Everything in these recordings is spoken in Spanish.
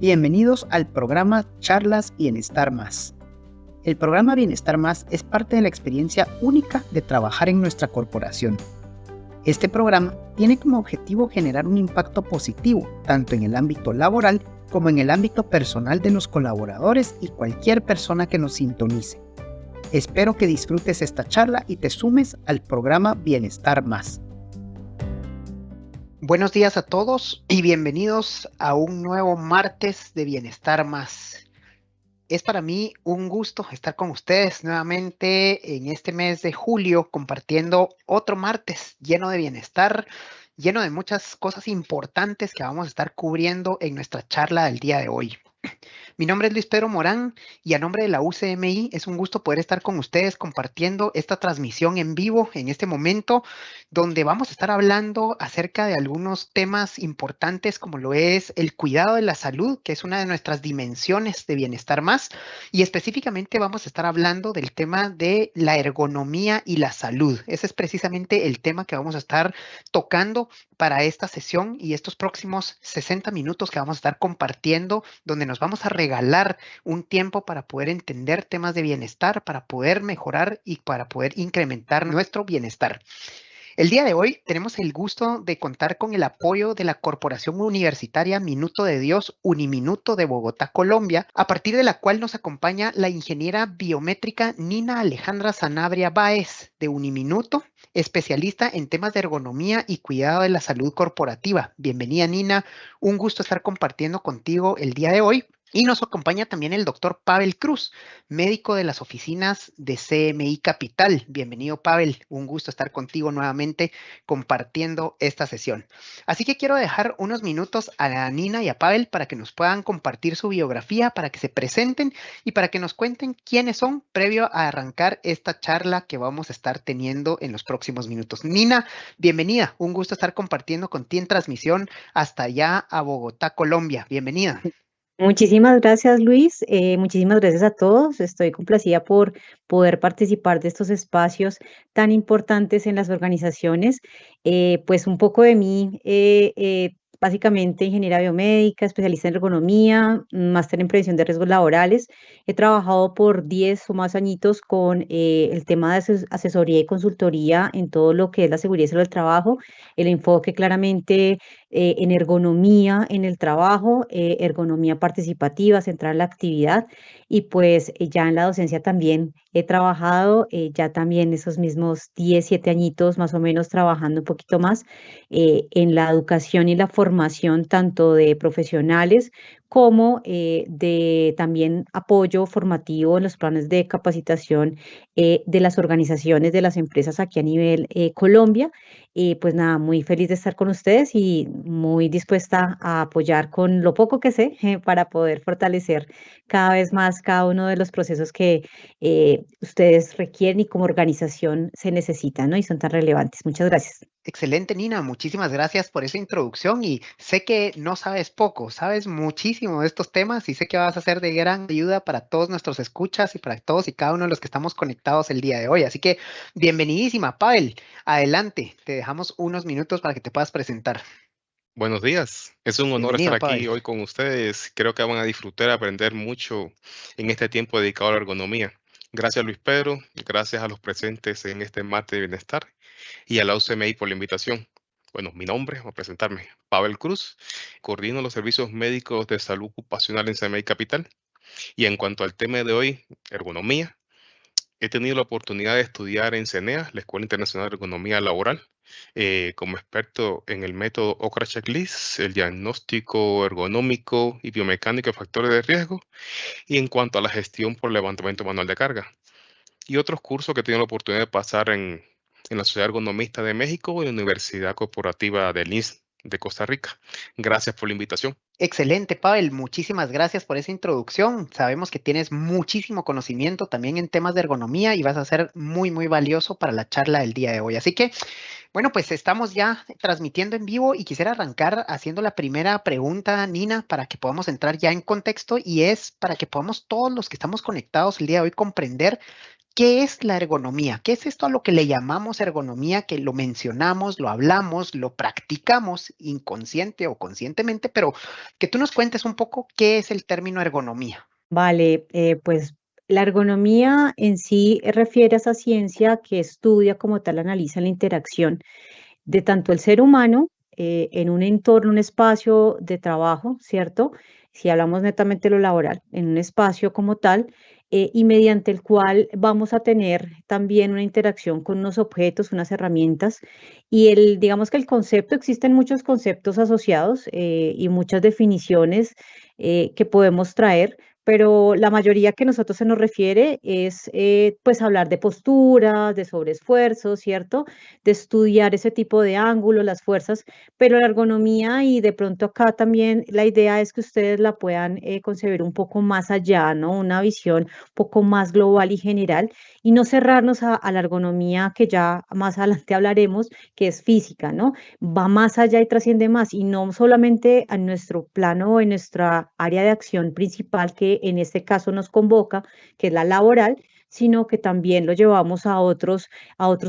Bienvenidos al programa Charlas Bienestar Más. El programa Bienestar Más es parte de la experiencia única de trabajar en nuestra corporación. Este programa tiene como objetivo generar un impacto positivo, tanto en el ámbito laboral como en el ámbito personal de los colaboradores y cualquier persona que nos sintonice. Espero que disfrutes esta charla y te sumes al programa Bienestar Más. Buenos días a todos y bienvenidos a un nuevo martes de Bienestar Más. Es para mí un gusto estar con ustedes nuevamente en este mes de julio compartiendo otro martes lleno de bienestar, lleno de muchas cosas importantes que vamos a estar cubriendo en nuestra charla del día de hoy. Mi nombre es Luis Pedro Morán y a nombre de la UCMI es un gusto poder estar con ustedes compartiendo esta transmisión en vivo en este momento donde vamos a estar hablando acerca de algunos temas importantes como lo es el cuidado de la salud, que es una de nuestras dimensiones de bienestar más, y específicamente vamos a estar hablando del tema de la ergonomía y la salud. Ese es precisamente el tema que vamos a estar tocando para esta sesión y estos próximos 60 minutos que vamos a estar compartiendo, donde nos vamos a regalar un tiempo para poder entender temas de bienestar, para poder mejorar y para poder incrementar nuestro bienestar. El día de hoy tenemos el gusto de contar con el apoyo de la Corporación Universitaria Minuto de Dios Uniminuto de Bogotá, Colombia, a partir de la cual nos acompaña la ingeniera biométrica Nina Alejandra Sanabria Báez de Uniminuto, especialista en temas de ergonomía y cuidado de la salud corporativa. Bienvenida, Nina, un gusto estar compartiendo contigo el día de hoy. Y nos acompaña también el doctor Pavel Cruz, médico de las oficinas de CMI Capital. Bienvenido, Pavel. Un gusto estar contigo nuevamente compartiendo esta sesión. Así que quiero dejar unos minutos a Nina y a Pavel para que nos puedan compartir su biografía, para que se presenten y para que nos cuenten quiénes son previo a arrancar esta charla que vamos a estar teniendo en los próximos minutos. Nina, bienvenida. Un gusto estar compartiendo contigo en transmisión hasta allá a Bogotá, Colombia. Bienvenida. Muchísimas gracias, Luis. Muchísimas gracias a todos. Estoy complacida por poder participar de estos espacios tan importantes en las organizaciones. Pues un poco de mí, básicamente ingeniera biomédica, especialista en ergonomía, máster en prevención de riesgos laborales. He trabajado por 10 o más añitos con el tema de asesoría y consultoría en todo lo que es la seguridad y salud del trabajo, el enfoque claramente en ergonomía en el trabajo, ergonomía participativa, centrada en la actividad, y pues ya en la docencia también he trabajado, ya también esos mismos 10, 7 añitos más o menos trabajando un poquito más en la educación y la formación tanto de profesionales como de también apoyo formativo en los planes de capacitación de las organizaciones, de las empresas aquí a nivel Colombia. Pues nada, muy feliz de estar con ustedes y muy dispuesta a apoyar con lo poco que sé para poder fortalecer cada vez más cada uno de los procesos que ustedes requieren y como organización se necesitan, ¿no? Y son tan relevantes. Muchas gracias. Excelente, Nina. Muchísimas gracias por esa introducción y sé que no sabes poco, sabes muchísimo de estos temas y sé que vas a ser de gran ayuda para todos nuestros escuchas y para todos y cada uno de los que estamos conectados el día de hoy. Así que bienvenidísima, Pavel. Adelante, te dejamos unos minutos para que te puedas presentar. Buenos días, es un honor estar Bienvenido, aquí Pavel. hoy con ustedes. Creo que van a disfrutar, aprender mucho en este tiempo dedicado a la ergonomía. Gracias, Luis Pedro, gracias a los presentes en este martes de bienestar y a la UCMI por la invitación. Bueno, mi nombre, voy a presentarme, Pavel Cruz, coordino los servicios médicos de salud ocupacional en CMI Capital. Y en cuanto al tema de hoy, ergonomía, he tenido la oportunidad de estudiar en CENEA, la Escuela Internacional de Ergonomía Laboral, como experto en el método OCRA Checklist, el diagnóstico ergonómico y biomecánico de factores de riesgo, y en cuanto a la gestión por levantamiento manual de carga. Y otros cursos que he tenido la oportunidad de pasar en la Sociedad Ergonomista de México y la Universidad Corporativa del INS de Costa Rica. Gracias por la invitación. Excelente, Pavel. Muchísimas gracias por esa introducción. Sabemos que tienes muchísimo conocimiento también en temas de ergonomía y vas a ser muy, muy valioso para la charla del día de hoy. Así que, bueno, pues estamos ya transmitiendo en vivo y quisiera arrancar haciendo la primera pregunta, Nina, para que podamos entrar ya en contexto y es para que podamos todos los que estamos conectados el día de hoy comprender ¿qué es la ergonomía? ¿Qué es esto a lo que le llamamos ergonomía? Que lo mencionamos, lo hablamos, lo practicamos inconsciente o conscientemente, pero que tú nos cuentes un poco qué es el término ergonomía. Vale, pues la ergonomía en sí refiere a esa ciencia que estudia como tal, analiza la interacción de tanto el ser humano en un entorno, un espacio de trabajo, ¿cierto? Si hablamos netamente de lo laboral, en un espacio como tal, y mediante el cual vamos a tener también una interacción con unos objetos, unas herramientas, y digamos que el concepto, existen muchos conceptos asociados y muchas definiciones que podemos traer, pero la mayoría que nosotros se nos refiere es pues hablar de posturas, de sobreesfuerzo, ¿cierto? De estudiar ese tipo de ángulos, las fuerzas, pero la ergonomía y de pronto acá también la idea es que ustedes la puedan concebir un poco más allá, ¿no? Una visión un poco más global y general y no cerrarnos a la ergonomía que ya más adelante hablaremos, que es física, ¿no? Va más allá y trasciende más y no solamente a nuestro plano o en nuestra área de acción principal que en este caso nos convoca, que es la laboral, sino que también lo llevamos a otros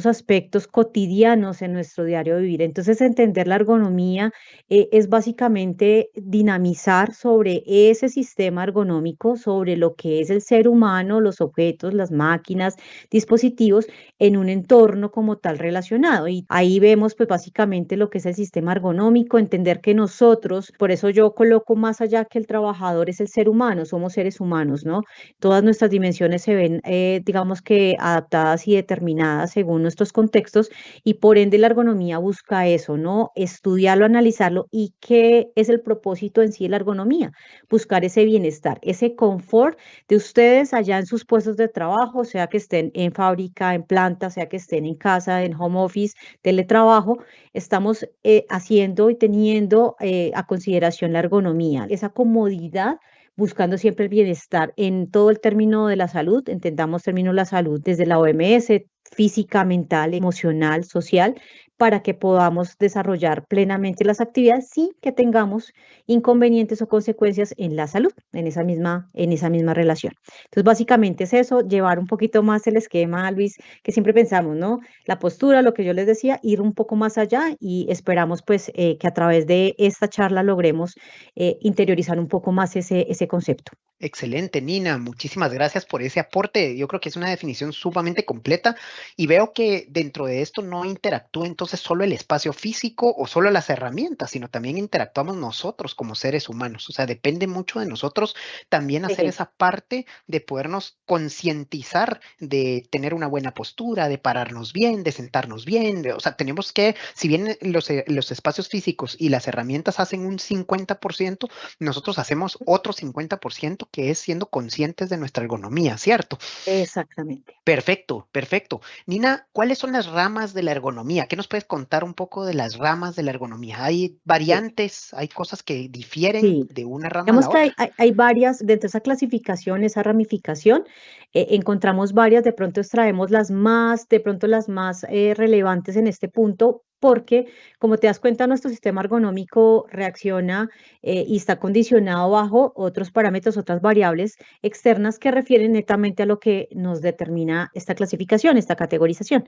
aspectos cotidianos en nuestro diario vivir. Entonces, entender la ergonomía es básicamente dinamizar sobre ese sistema ergonómico, sobre lo que es el ser humano, los objetos, las máquinas, dispositivos, en un entorno como tal relacionado. Y ahí vemos pues básicamente lo que es el sistema ergonómico, entender que nosotros, por eso yo coloco más allá que el trabajador es el ser humano, somos seres humanos, ¿no? Todas nuestras dimensiones se ven, digamos que adaptadas y determinadas según nuestros contextos y por ende la ergonomía busca eso, ¿no? Estudiarlo, analizarlo y qué es el propósito en sí de la ergonomía, buscar ese bienestar, ese confort de ustedes allá en sus puestos de trabajo, sea que estén en fábrica, en planta, sea que estén en casa, en home office, teletrabajo, estamos haciendo y teniendo a consideración la ergonomía, esa comodidad buscando siempre el bienestar en todo el término de la salud, entendamos término de la salud desde la OMS, física, mental, emocional, social, para que podamos desarrollar plenamente las actividades sin que tengamos inconvenientes o consecuencias en la salud, en esa misma relación. Entonces, básicamente es eso, llevar un poquito más el esquema, Luis, que siempre pensamos, ¿no? La postura, lo que yo les decía, ir un poco más allá y esperamos pues que a través de esta charla logremos interiorizar un poco más ese concepto. Excelente, Nina. Muchísimas gracias por ese aporte. Yo creo que es una definición sumamente completa y veo que dentro de esto no interactúa entonces solo el espacio físico o solo las herramientas, sino también interactuamos nosotros como seres humanos. O sea, depende mucho de nosotros también hacer esa parte de podernos concientizar de tener una buena postura, de pararnos bien, de sentarnos bien. O sea, tenemos que, si bien los espacios físicos y las herramientas hacen un 50%, nosotros hacemos otro 50% que es siendo conscientes de nuestra ergonomía, ¿cierto? Exactamente. Perfecto, perfecto. Nina, ¿cuáles son las ramas de la ergonomía? ¿Qué nos puedes contar un poco de las ramas de la ergonomía? ¿Hay variantes? ¿Hay cosas que difieren Sí, de una rama a digamos la que otra? hay varias, dentro de esa clasificación, esa ramificación, encontramos varias, de pronto extraemos de pronto las más relevantes en este punto, porque como te das cuenta, nuestro sistema ergonómico reacciona y está condicionado bajo otros parámetros, otras variables externas que refieren netamente a lo que nos determina esta clasificación, esta categorización.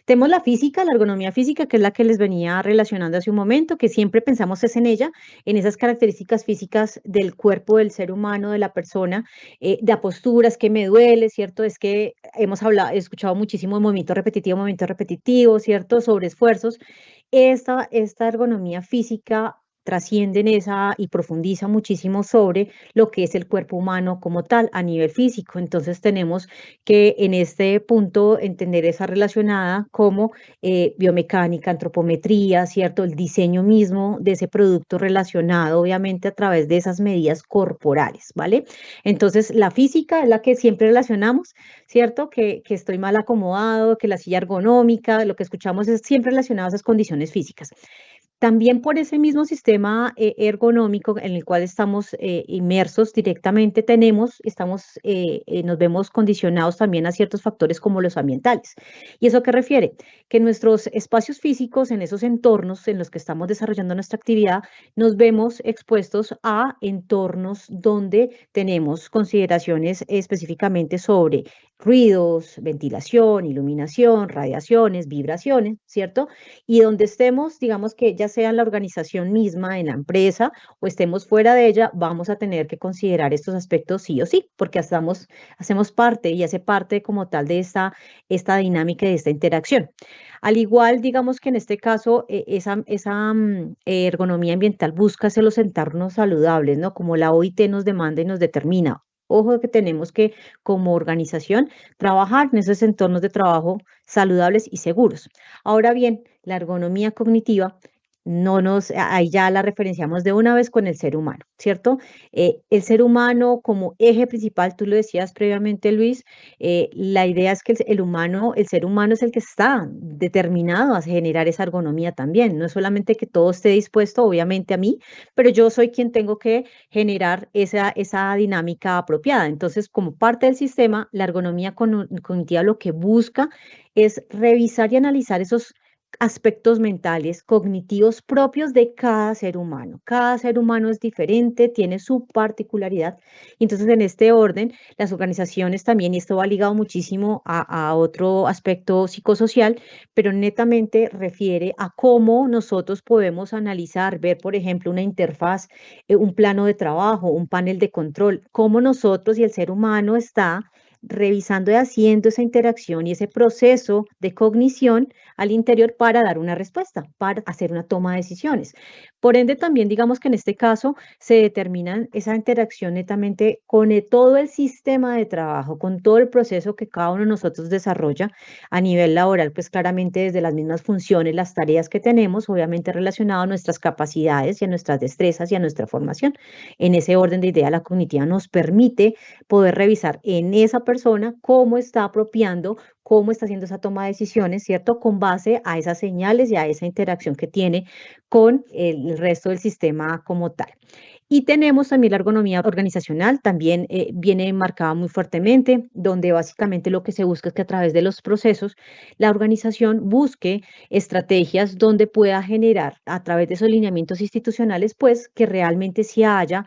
Tenemos la física, la ergonomía física, que es la que les venía relacionando hace un momento, que siempre pensamos es en ella, en esas características físicas del cuerpo del ser humano, de la persona, de posturas, que me duele, ¿cierto? Es que hemos hablado, he escuchado muchísimo de movimiento repetitivo, ¿cierto? Sobre esfuerzos. Esta ergonomía física trasciende en esa y profundiza muchísimo sobre lo que es el cuerpo humano como tal a nivel físico. Entonces tenemos que en este punto entender esa relacionada como biomecánica, antropometría, ¿cierto? El diseño mismo de ese producto relacionado, obviamente, a través de esas medidas corporales, ¿vale? Entonces, la física es la que siempre relacionamos, ¿cierto? Que estoy mal acomodado, que la silla ergonómica, lo que escuchamos es siempre relacionado a esas condiciones físicas. También por ese mismo sistema ergonómico en el cual estamos inmersos directamente, nos vemos condicionados también a ciertos factores como los ambientales. ¿Y eso qué refiere? Que en nuestros espacios físicos, en esos entornos en los que estamos desarrollando nuestra actividad, nos vemos expuestos a entornos donde tenemos consideraciones específicamente sobre ruidos, ventilación, iluminación, radiaciones, vibraciones, ¿cierto? Y donde estemos, digamos que ya sea en la organización misma, en la empresa, o estemos fuera de ella, vamos a tener que considerar estos aspectos sí o sí, porque hacemos parte y hace parte como tal de esta dinámica y de esta interacción. Al igual, digamos que en este caso, esa ergonomía ambiental busca hacer los entornos saludables, ¿no? Como la OIT nos demanda y nos determina. Ojo que tenemos que, como organización, trabajar en esos entornos de trabajo saludables y seguros. Ahora bien, la ergonomía cognitiva ahí ya la referenciamos de una vez con el ser humano, ¿cierto? El ser humano como eje principal, tú lo decías previamente, Luis, la idea es que el ser humano es el que está determinado a generar esa ergonomía también. No es solamente que todo esté dispuesto, obviamente a mí, pero yo soy quien tengo que generar esa dinámica apropiada. Entonces, como parte del sistema, la ergonomía cognitiva lo que busca es revisar y analizar esos aspectos mentales, cognitivos propios de cada ser humano. Cada ser humano es diferente, tiene su particularidad. Y entonces, en este orden, las organizaciones también, y esto va ligado muchísimo a otro aspecto psicosocial, pero netamente refiere a cómo nosotros podemos analizar, ver, por ejemplo, una interfaz, un plano de trabajo, un panel de control, cómo nosotros y el ser humano está revisando y haciendo esa interacción y ese proceso de cognición al interior para dar una respuesta, para hacer una toma de decisiones. Por ende, también digamos que en este caso se determina esa interacción netamente con todo el sistema de trabajo, con todo el proceso que cada uno de nosotros desarrolla a nivel laboral, pues claramente desde las mismas funciones, las tareas que tenemos, obviamente relacionado a nuestras capacidades y a nuestras destrezas y a nuestra formación. En ese orden de idea, la cognitiva nos permite poder revisar en esa persona cómo está apropiando, cómo está haciendo esa toma de decisiones, ¿cierto? Con base a esas señales y a esa interacción que tiene con el resto del sistema como tal. Y tenemos también la ergonomía organizacional, también viene marcada muy fuertemente, donde básicamente lo que se busca es que a través de los procesos la organización busque estrategias donde pueda generar a través de esos lineamientos institucionales, pues que realmente sí haya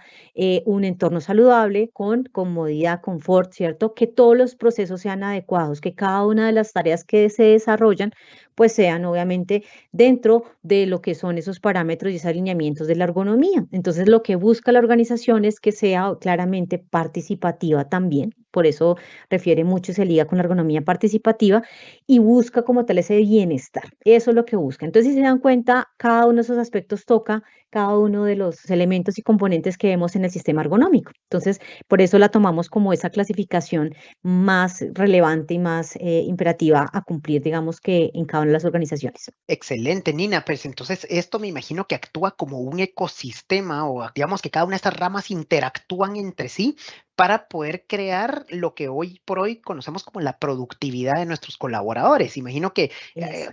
un entorno saludable con comodidad, confort, ¿cierto? Que todos los procesos sean adecuados, que cada una de las tareas que se desarrollan pues sean obviamente dentro de lo que son esos parámetros y esos alineamientos de la ergonomía. Entonces, lo que busca la organización es que sea claramente participativa también, por eso refiere mucho y se liga con la ergonomía participativa y busca como tal ese bienestar. Eso es lo que busca. Entonces, si se dan cuenta, cada uno de esos aspectos toca cada uno de los elementos y componentes que vemos en el sistema ergonómico. Entonces, por eso la tomamos como esa clasificación más relevante y más imperativa a cumplir, digamos que en cada una de las organizaciones. Excelente, Nina. Pues entonces esto me imagino que actúa como un ecosistema o digamos que cada una de estas ramas interactúan entre sí para poder crear lo que hoy por hoy conocemos como la productividad de nuestros colaboradores. Imagino que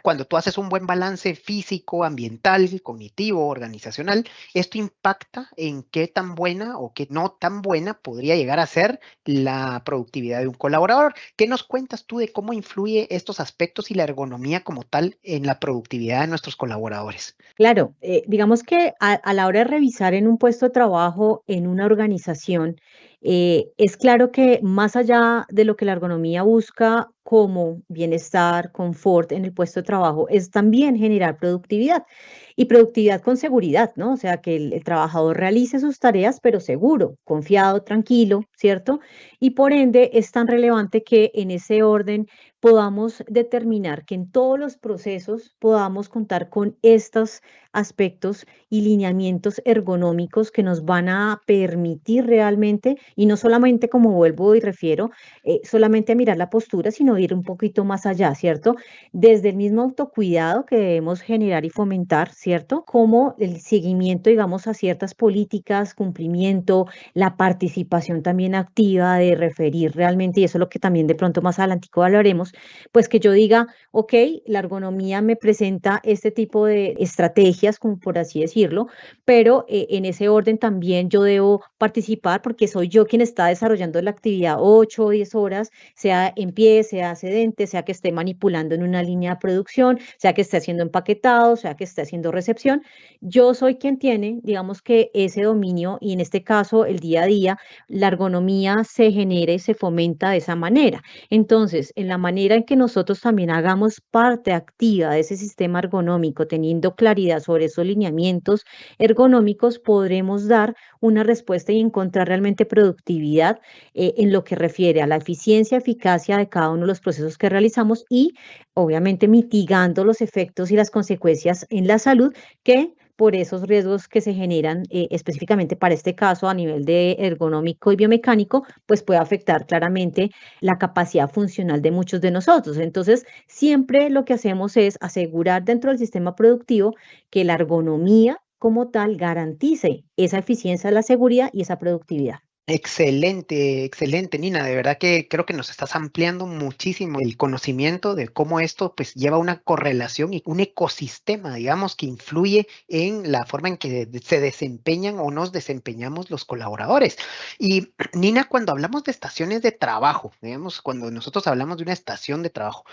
cuando tú haces un buen balance físico, ambiental, cognitivo, organizacional, esto impacta en qué tan buena o qué no tan buena podría llegar a ser la productividad de un colaborador. ¿Qué nos cuentas tú de cómo influye estos aspectos y la ergonomía como tal en la productividad de nuestros colaboradores? Claro, digamos que a la hora de revisar en un puesto de trabajo, en una organización, es claro que más allá de lo que la ergonomía busca como bienestar, confort en el puesto de trabajo, es también generar productividad y productividad con seguridad, ¿no? O sea, que el trabajador realice sus tareas, pero seguro, confiado, tranquilo, ¿cierto? Y por ende es tan relevante que en ese orden podamos determinar que en todos los procesos podamos contar con estos aspectos y lineamientos ergonómicos que nos van a permitir realmente, y no solamente como vuelvo y refiero, solamente a mirar la postura, sino ir un poquito más allá, ¿cierto? Desde el mismo autocuidado que debemos generar y fomentar, ¿cierto? Como el seguimiento, digamos, a ciertas políticas, cumplimiento, la participación también activa de referir realmente, y eso es lo que también de pronto más adelante hablaremos, pues que yo diga, ok, la ergonomía me presenta este tipo de estrategias, como por así decirlo, pero en ese orden también yo debo participar porque soy yo quien está desarrollando la actividad 8 o 10 horas, sea en pie, sea sea sedente, sea que esté manipulando en una línea de producción, sea que esté haciendo empaquetado, sea que esté haciendo recepción. Yo soy quien tiene, digamos que ese dominio y en este caso el día a día, la ergonomía se genera y se fomenta de esa manera. Entonces, en la manera en que nosotros también hagamos parte activa de ese sistema ergonómico, teniendo claridad sobre esos lineamientos ergonómicos, podremos dar una respuesta y encontrar realmente productividad en lo que refiere a la eficiencia, eficacia de cada uno de los procesos que realizamos y obviamente mitigando los efectos y las consecuencias en la salud que por esos riesgos que se generan específicamente para este caso a nivel de ergonómico y biomecánico, pues puede afectar claramente la capacidad funcional de muchos de nosotros. Entonces, siempre lo que hacemos es asegurar dentro del sistema productivo que la ergonomía como tal garantice esa eficiencia, la seguridad y esa productividad. Excelente, excelente, Nina. De verdad que creo que nos estás ampliando muchísimo el conocimiento de cómo esto pues lleva una correlación y un ecosistema, digamos, que influye en la forma en que se desempeñan o nos desempeñamos los colaboradores. Y Nina, cuando hablamos de estaciones de trabajo, digamos, cuando nosotros hablamos de una estación de trabajo,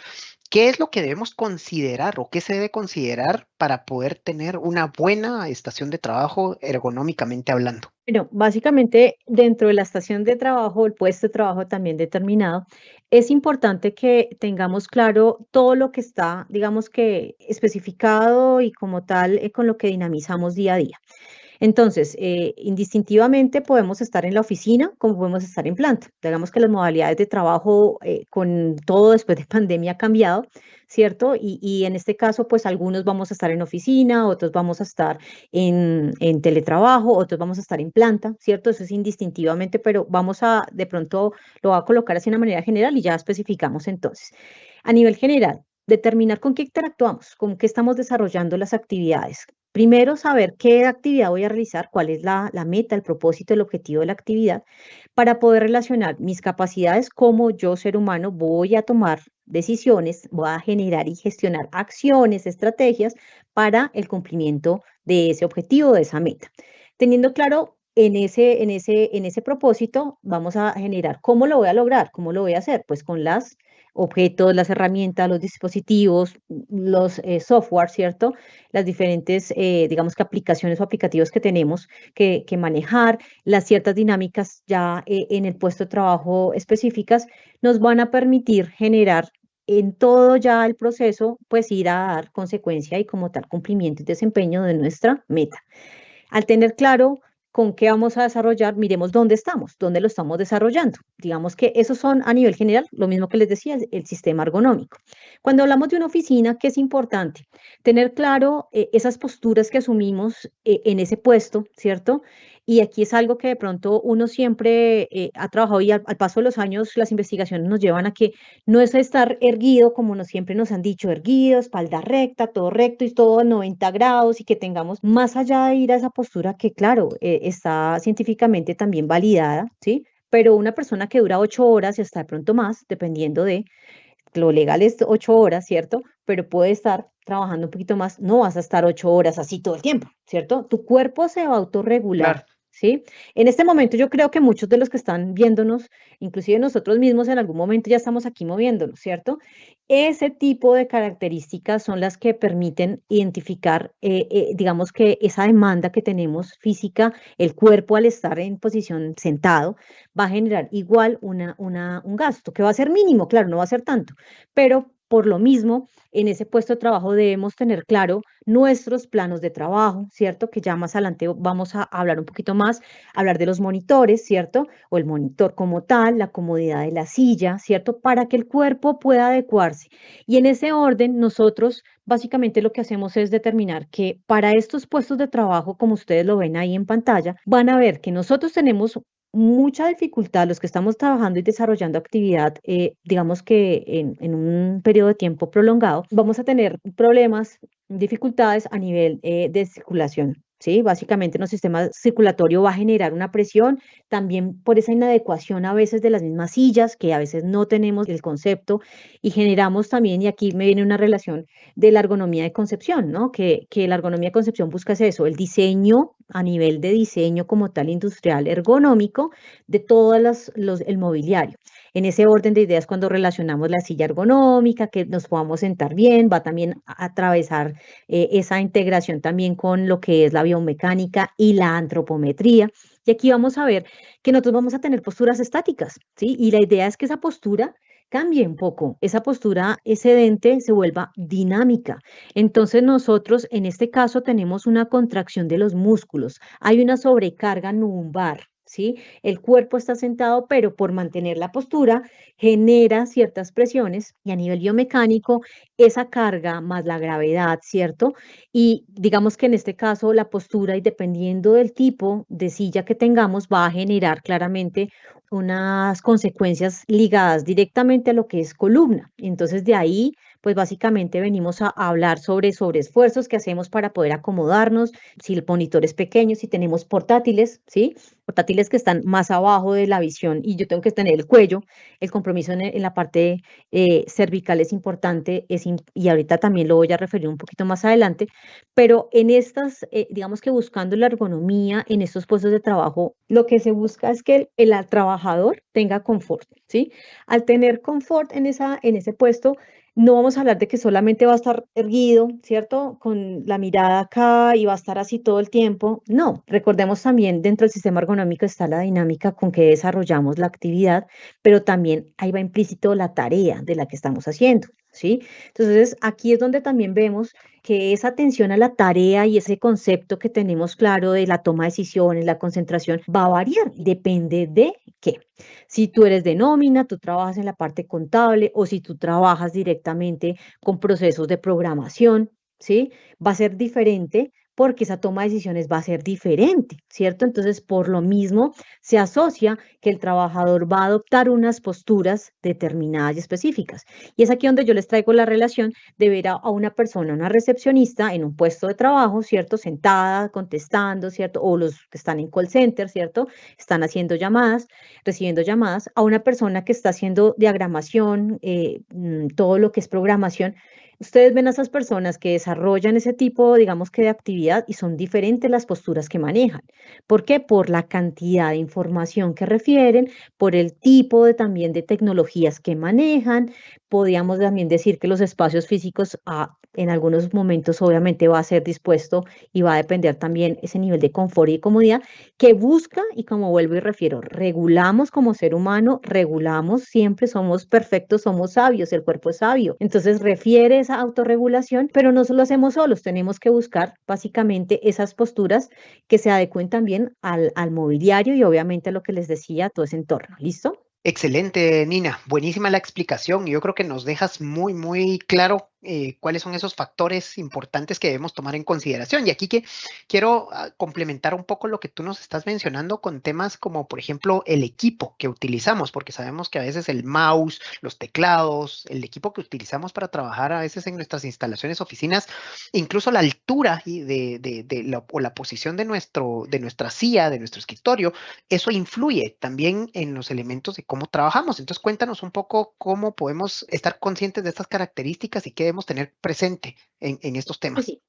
¿qué es lo que debemos considerar o qué se debe considerar para poder tener una buena estación de trabajo ergonómicamente hablando? Bueno, básicamente dentro de la estación de trabajo, el puesto de trabajo también determinado, es importante que tengamos claro todo lo que está, digamos que especificado y como tal con lo que dinamizamos día a día. Entonces, indistintivamente podemos estar en la oficina como podemos estar en planta. Digamos que las modalidades de trabajo con todo después de pandemia ha cambiado, ¿cierto? Y en este caso, pues algunos vamos a estar en oficina, otros vamos a estar en teletrabajo, otros vamos a estar en planta, ¿cierto? Eso es indistintivamente, pero vamos a, de pronto, lo voy a colocar así de una manera general y ya especificamos entonces. A nivel general, determinar con qué interactuamos, con qué estamos desarrollando las actividades. Primero, saber qué actividad voy a realizar, cuál es la meta, el propósito, el objetivo de la actividad, para poder relacionar mis capacidades como yo, ser humano, voy a tomar decisiones, voy a generar y gestionar acciones, estrategias para el cumplimiento de ese objetivo, de esa meta. Teniendo claro en ese propósito, vamos a generar cómo lo voy a lograr, cómo lo voy a hacer, pues con las objetos, las herramientas, los dispositivos, los software, ¿cierto? Las diferentes, digamos que aplicaciones o aplicativos que tenemos que manejar, las ciertas dinámicas ya en el puesto de trabajo específicas, nos van a permitir generar en todo ya el proceso, pues ir a dar consecuencia y como tal cumplimiento y desempeño de nuestra meta. Al tener claro con qué vamos a desarrollar, miremos dónde estamos, dónde lo estamos desarrollando. Digamos que esos son a nivel general, lo mismo que les decía, el sistema ergonómico. Cuando hablamos de una oficina, ¿qué es importante? Tener claro esas posturas que asumimos en ese puesto, ¿cierto? Y aquí es algo que de pronto uno siempre ha trabajado y al paso de los años las investigaciones nos llevan a que no es estar erguido, como siempre nos han dicho, erguido, espalda recta, todo recto y todo a 90 grados y que tengamos más allá de ir a esa postura que, claro, está científicamente también validada, ¿sí? Pero una persona que dura 8 horas y hasta de pronto más, dependiendo de lo legal es 8 horas, ¿cierto? Pero puede estar trabajando un poquito más, no vas a estar 8 horas así todo el tiempo, ¿cierto? Tu cuerpo se va a autorregular. Claro. ¿Sí? En este momento yo creo que muchos de los que están viéndonos, inclusive nosotros mismos en algún momento ya estamos aquí moviéndonos, ¿cierto? Ese tipo de características son las que permiten identificar, digamos que esa demanda que tenemos física, el cuerpo al estar en posición sentado, va a generar igual un gasto, que va a ser mínimo, claro, no va a ser tanto, pero por lo mismo, en ese puesto de trabajo debemos tener claro nuestros planos de trabajo, ¿cierto? Que ya más adelante vamos a hablar un poquito más, hablar de los monitores, ¿cierto? O el monitor como tal, la comodidad de la silla, ¿cierto? Para que el cuerpo pueda adecuarse. Y en ese orden, nosotros básicamente lo que hacemos es determinar que para estos puestos de trabajo, como ustedes lo ven ahí en pantalla, van a ver que nosotros tenemos mucha dificultad, los que estamos trabajando y desarrollando actividad, digamos que en un periodo de tiempo prolongado, vamos a tener problemas, dificultades a nivel de circulación. ¿Sí? Básicamente nuestro sistema circulatorio va a generar una presión, también por esa inadecuación a veces de las mismas sillas, que a veces no tenemos el concepto, y generamos también, y aquí me viene una relación de la ergonomía de concepción, ¿no? Que la ergonomía de concepción busca eso, el diseño a nivel de diseño como tal industrial ergonómico de todo el mobiliario. En ese orden de ideas, cuando relacionamos la silla ergonómica, que nos podamos sentar bien, va también a atravesar esa integración también con lo que es la biomecánica y la antropometría. Y aquí vamos a ver que nosotros vamos a tener posturas estáticas, ¿sí? Y la idea es que esa postura cambie un poco, esa postura excedente se vuelva dinámica. Entonces nosotros en este caso tenemos una contracción de los músculos, hay una sobrecarga lumbar, ¿sí? El cuerpo está sentado, pero por mantener la postura genera ciertas presiones y a nivel biomecánico esa carga más la gravedad, ¿cierto? Y digamos que en este caso la postura y dependiendo del tipo de silla que tengamos va a generar claramente unas consecuencias ligadas directamente a lo que es columna. Entonces de ahí, pues básicamente venimos a hablar sobre esfuerzos que hacemos para poder acomodarnos, si el monitor es pequeño, si tenemos portátiles, ¿sí? Portátiles que están más abajo de la visión y yo tengo que tener el cuello, el compromiso en la parte cervical es importante y ahorita también lo voy a referir un poquito más adelante, pero en estas, digamos que buscando la ergonomía en estos puestos de trabajo, lo que se busca es que el trabajador tenga confort, ¿sí? Al tener confort en ese puesto, no vamos a hablar de que solamente va a estar erguido, ¿cierto? Con la mirada acá y va a estar así todo el tiempo. No, recordemos también dentro del sistema ergonómico está la dinámica con que desarrollamos la actividad, pero también ahí va implícito la tarea de la que estamos haciendo, ¿sí? Entonces, aquí es donde también vemos que esa atención a la tarea y ese concepto que tenemos claro de la toma de decisiones, la concentración, va a variar, depende de qué. Si tú eres de nómina, tú trabajas en la parte contable o si tú trabajas directamente con procesos de programación, ¿sí? Va a ser diferente porque esa toma de decisiones va a ser diferente, ¿cierto? Entonces, por lo mismo, se asocia que el trabajador va a adoptar unas posturas determinadas y específicas. Y es aquí donde yo les traigo la relación de ver a una persona, una recepcionista en un puesto de trabajo, ¿cierto? Sentada, contestando, ¿cierto? O los que están en call center, ¿cierto? Están haciendo llamadas, recibiendo llamadas, a una persona que está haciendo diagramación, todo lo que es programación. Ustedes ven a esas personas que desarrollan ese tipo, digamos que de actividad y son diferentes las posturas que manejan. ¿Por qué? Por la cantidad de información que refieren, por el tipo de también de tecnologías que manejan. Podríamos también decir que los espacios físicos en algunos momentos obviamente va a ser dispuesto y va a depender también ese nivel de confort y comodidad que busca, y como vuelvo y refiero, regulamos como ser humano, regulamos, siempre somos perfectos, somos sabios, el cuerpo es sabio. Entonces refiere esa autorregulación, pero no solo hacemos solos, tenemos que buscar básicamente esas posturas que se adecuen también al mobiliario y obviamente a lo que les decía, todo ese entorno. ¿Listo? Excelente, Nina. Buenísima la explicación. Yo creo que nos dejas muy, muy claro cuáles son esos factores importantes que debemos tomar en consideración. Y aquí que quiero complementar un poco lo que tú nos estás mencionando con temas como, por ejemplo, el equipo que utilizamos, porque sabemos que a veces el mouse, los teclados, el equipo que utilizamos para trabajar a veces en nuestras instalaciones, oficinas, incluso la altura y o la posición de nuestra silla, de nuestro escritorio, eso influye también en los elementos de cómo trabajamos. Entonces, cuéntanos un poco cómo podemos estar conscientes de estas características y qué debemos tener presente en estos Pues temas. sí.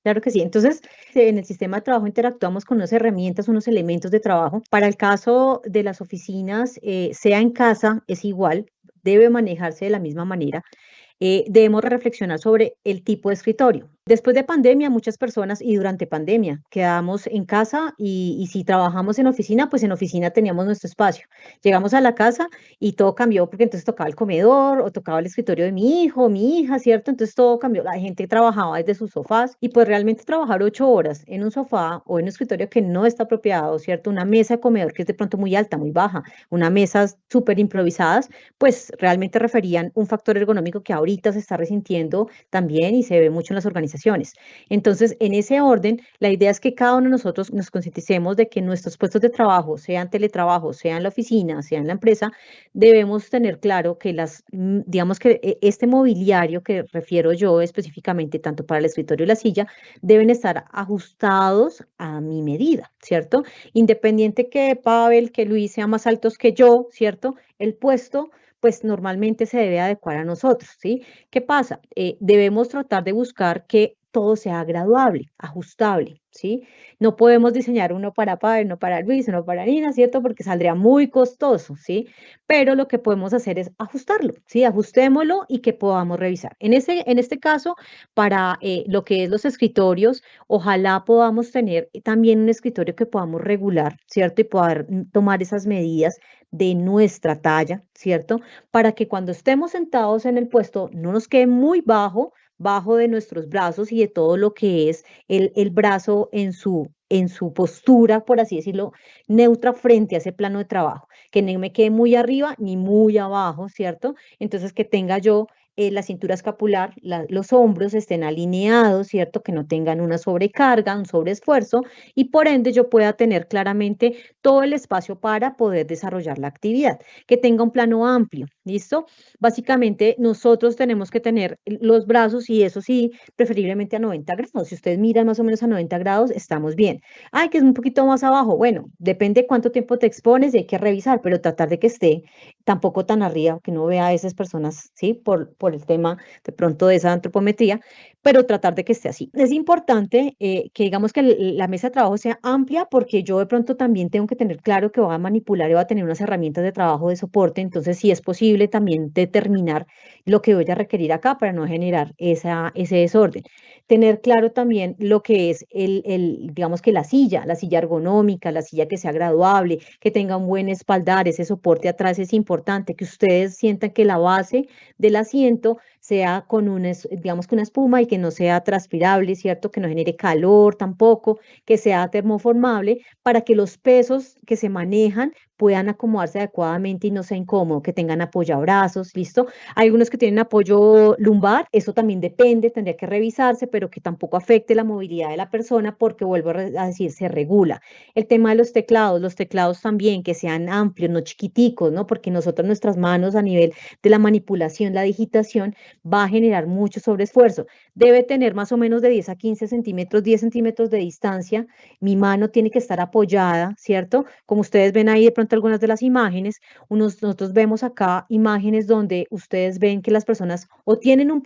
Claro que sí. Entonces, en el sistema de trabajo interactuamos con unas herramientas, unos elementos de trabajo. Para el caso de las oficinas, sea en casa, es igual, debe manejarse de la misma manera. Debemos reflexionar sobre el tipo de escritorio. Después de pandemia, muchas personas y durante pandemia quedamos en casa y si trabajamos en oficina, pues en oficina teníamos nuestro espacio. Llegamos a la casa y todo cambió porque entonces tocaba el comedor o tocaba el escritorio de mi hijo o mi hija, ¿cierto? Entonces todo cambió. La gente trabajaba desde sus sofás y pues realmente trabajar 8 horas en un sofá o en un escritorio que no está apropiado, ¿cierto? Una mesa de comedor que es de pronto muy alta, muy baja, una mesa súper improvisadas, pues realmente referían un factor ergonómico que ahorita se está resintiendo también y se ve mucho en las organizaciones. Entonces, en ese orden, la idea es que cada uno de nosotros nos concienticemos de que nuestros puestos de trabajo, sean teletrabajo, sea en la oficina, sea en la empresa, debemos tener claro que digamos que este mobiliario que refiero yo específicamente, tanto para el escritorio y la silla, deben estar ajustados a mi medida, ¿cierto? Independiente que Pavel, que Luis sean más altos que yo, ¿cierto? El puesto pues normalmente se debe adecuar a nosotros, ¿sí? ¿Qué pasa? Debemos tratar de buscar que todo sea graduable, ajustable. ¿sí? No podemos diseñar uno para Pablo, uno para Luis, uno para Nina, ¿cierto? Porque saldría muy costoso, ¿sí? Pero lo que podemos hacer es ajustarlo, ¿sí? Ajustémoslo y que podamos revisar. En este caso, para lo que es los escritorios, ojalá podamos tener también un escritorio que podamos regular, ¿cierto? Y poder tomar esas medidas de nuestra talla, ¿cierto? Para que cuando estemos sentados en el puesto no nos quede muy bajo de nuestros brazos y de todo lo que es el brazo en su postura, por así decirlo, neutra frente a ese plano de trabajo, que no me quede muy arriba ni muy abajo, ¿cierto? Entonces que tenga yo la cintura escapular, los hombros estén alineados, ¿cierto? Que no tengan una sobrecarga, un sobreesfuerzo y por ende yo pueda tener claramente todo el espacio para poder desarrollar la actividad, que tenga un plano amplio, ¿listo? Básicamente nosotros tenemos que tener los brazos y eso sí, preferiblemente a 90 grados. Si ustedes miran más o menos a 90 grados, estamos bien. Ay, que es un poquito más abajo. Bueno, depende cuánto tiempo te expones y hay que revisar, pero tratar de que esté tampoco tan arriba, que no vea a esas personas, ¿sí? Por el tema de pronto de esa antropometría, pero tratar de que esté así. Es importante que digamos que la mesa de trabajo sea amplia porque yo de pronto también tengo que tener claro que voy a manipular y voy a tener unas herramientas de trabajo de soporte, entonces si es posible también determinar lo que voy a requerir acá para no generar ese desorden. Tener claro también lo que es digamos que la silla ergonómica, la silla que sea graduable, que tenga un buen espaldar, ese soporte atrás es importante, que ustedes sientan que la base del asiento sea con digamos que una espuma y que no sea transpirable, ¿cierto? Que no genere calor tampoco, que sea termoformable para que los pesos que se manejan puedan acomodarse adecuadamente y no sea incómodo, que tengan apoyabrazos, ¿listo? Hay algunos que tienen apoyo lumbar, eso también depende, tendría que revisarse, pero que tampoco afecte la movilidad de la persona porque, vuelvo a decir, se regula. El tema de los teclados también, que sean amplios, no chiquiticos, ¿no? Porque nosotros nuestras manos a nivel de la manipulación, la digitación, va a generar mucho sobreesfuerzo. Debe tener más o menos de 10 a 15 centímetros, 10 centímetros de distancia. Mi mano tiene que estar apoyada, ¿cierto? Como ustedes ven ahí de pronto algunas de las imágenes, nosotros vemos acá imágenes donde ustedes ven que las personas o tienen muy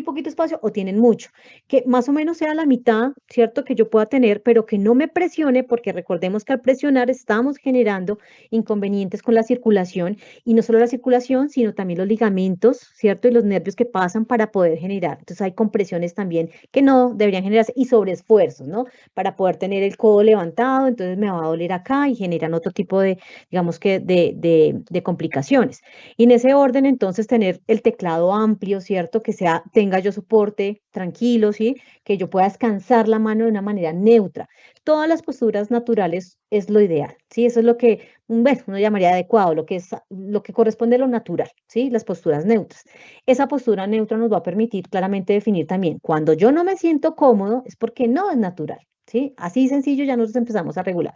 poquito espacio o tienen mucho, que más o menos sea la mitad, ¿cierto? Que yo pueda tener, pero que no me presione, porque recordemos que al presionar estamos generando inconvenientes con la circulación y no solo la circulación, sino también los ligamentos, ¿cierto? Y los nervios que pasan para poder generar. Entonces hay compresiones también que no deberían generarse y sobreesfuerzos, ¿no? Para poder tener el codo levantado, entonces me va a doler acá y generan otro tipo de, digamos que, de complicaciones. Y en ese orden, entonces, tener el teclado amplio, ¿cierto? Que tenga yo soporte tranquilo, ¿sí? Que yo pueda descansar la mano de una manera neutra. Todas las posturas naturales es lo ideal, ¿sí? Eso es lo que, bueno, uno llamaría adecuado, lo que corresponde a lo natural, ¿sí? Las posturas neutras. Esa postura neutra nos va a permitir claramente definir también, cuando yo no me siento cómodo, es porque no es natural, ¿sí? Así sencillo ya nosotros empezamos a regular.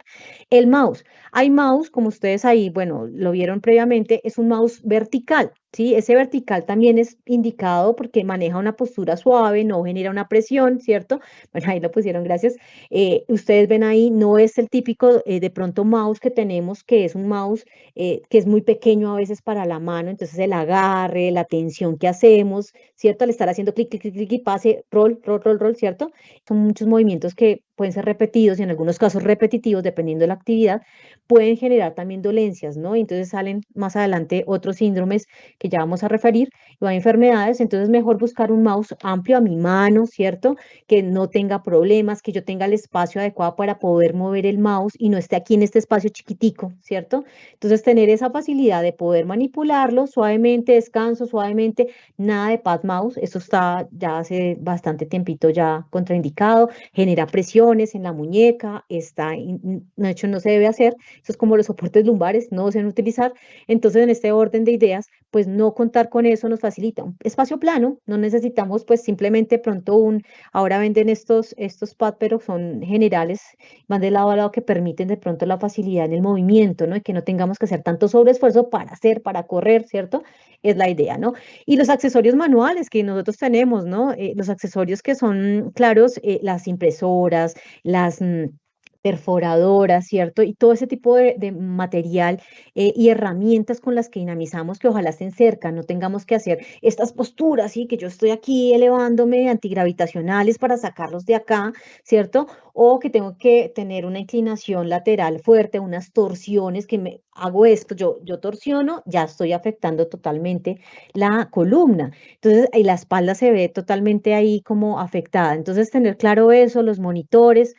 El mouse. Hay mouse, como ustedes ahí, bueno, lo vieron previamente, es un mouse vertical, ¿sí? Ese vertical también es indicado porque maneja una postura suave, no genera una presión, ¿cierto? Bueno, ahí lo pusieron, gracias. Ustedes ven ahí, no es el típico de pronto mouse que tenemos, que es un mouse que es muy pequeño a veces para la mano, entonces el agarre, la tensión que hacemos, ¿cierto? Al estar haciendo clic, clic, clic, clic y pase, roll, roll, roll, roll, ¿cierto? Son muchos movimientos que pueden ser repetidos y en algunos casos repetitivos, dependiendo de la actividad, pueden generar también dolencias, ¿no? Y entonces salen más adelante otros síndromes que ya vamos a referir, o a enfermedades, entonces mejor buscar un mouse amplio a mi mano, ¿cierto? Que no tenga problemas, que yo tenga el espacio adecuado para poder mover el mouse y no esté aquí en este espacio chiquitico, ¿cierto? Entonces tener esa facilidad de poder manipularlo suavemente, descanso suavemente, nada de pad mouse, eso está ya hace bastante tiempito ya contraindicado, genera presiones en la muñeca, de hecho no se debe hacer, eso es como los soportes lumbares, no se deben utilizar, entonces en este orden de ideas, pues no contar con eso nos facilita un espacio plano, no necesitamos pues simplemente pronto ahora venden estos pads, pero son generales, van de lado a lado que permiten de pronto la facilidad en el movimiento, ¿no? Y que no tengamos que hacer tanto sobreesfuerzo para correr, ¿cierto? Es la idea, ¿no? Y los accesorios manuales que nosotros tenemos, ¿no? Los accesorios que son claros, las impresoras, las perforadoras, ¿cierto? Y todo ese tipo de material y herramientas con las que dinamizamos, que ojalá estén cerca, no tengamos que hacer estas posturas, ¿sí? Que yo estoy aquí elevándome antigravitacionales para sacarlos de acá, ¿cierto? O que tengo que tener una inclinación lateral fuerte, unas torsiones que me hago esto, yo torsiono, ya estoy afectando totalmente la columna. Entonces, y la espalda se ve totalmente ahí como afectada. Entonces, tener claro eso, los monitores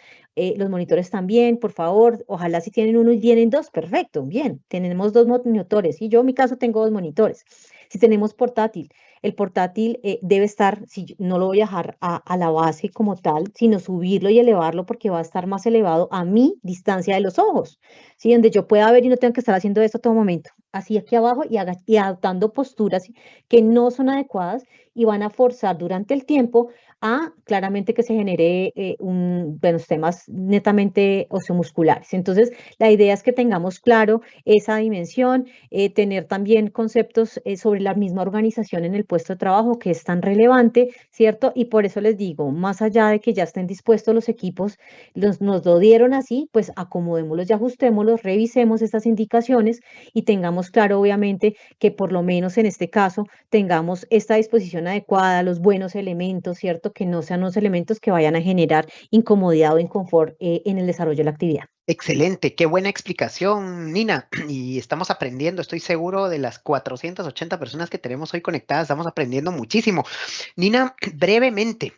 también, por favor, ojalá si tienen uno y vienen dos, perfecto, bien, tenemos dos monitores y yo en mi caso tengo dos monitores. Si tenemos portátil, el portátil debe estar, si no lo voy a dejar a la base como tal, sino subirlo y elevarlo porque va a estar más elevado a mi distancia de los ojos, ¿sí? Donde yo pueda ver y no tengo que estar haciendo esto todo momento, así aquí abajo y adoptando posturas que no son adecuadas y van a forzar durante el tiempo a claramente que se genere buenos temas netamente osteomusculares. Entonces, la idea es que tengamos claro esa dimensión, tener también conceptos sobre la misma organización en el puesto de trabajo que es tan relevante, ¿cierto? Y por eso les digo, más allá de que ya estén dispuestos los equipos, nos lo dieron así, pues acomodémoslos y ajustémoslos, revisemos estas indicaciones y tengamos claro, obviamente, que por lo menos en este caso tengamos esta disposición adecuada, los buenos elementos, ¿cierto? Que no sean los elementos que vayan a generar incomodidad o inconfort en el desarrollo de la actividad. Excelente, qué buena explicación, Nina. Y estamos aprendiendo, estoy seguro de las 480 personas que tenemos hoy conectadas, estamos aprendiendo muchísimo. Nina, brevemente,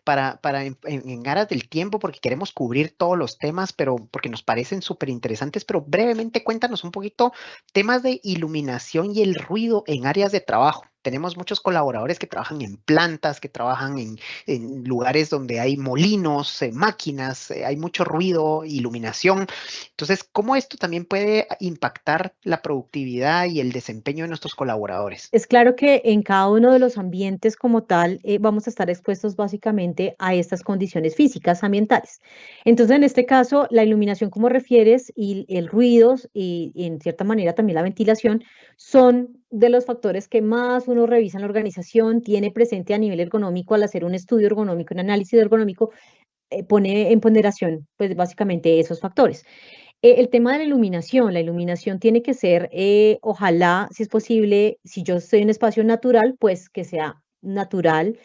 en aras del tiempo, porque queremos cubrir todos los temas, pero porque nos parecen súper interesantes, pero brevemente cuéntanos un poquito temas de iluminación y el ruido en áreas de trabajo. Tenemos muchos colaboradores que trabajan en plantas, que trabajan en lugares donde hay molinos, máquinas, hay mucho ruido, iluminación. Entonces, ¿cómo esto también puede impactar la productividad y el desempeño de nuestros colaboradores? Es claro que en cada uno de los ambientes como tal vamos a estar expuestos básicamente a estas condiciones físicas ambientales. Entonces, en este caso, la iluminación, como refieres, y el ruido y en cierta manera también la ventilación son de los factores que más uno revisa en la organización, tiene presente a nivel ergonómico al hacer un estudio ergonómico, un análisis ergonómico, pone en ponderación, pues básicamente esos factores. El tema de la iluminación tiene que ser, ojalá, si es posible, si yo estoy en un espacio natural, pues que sea natural,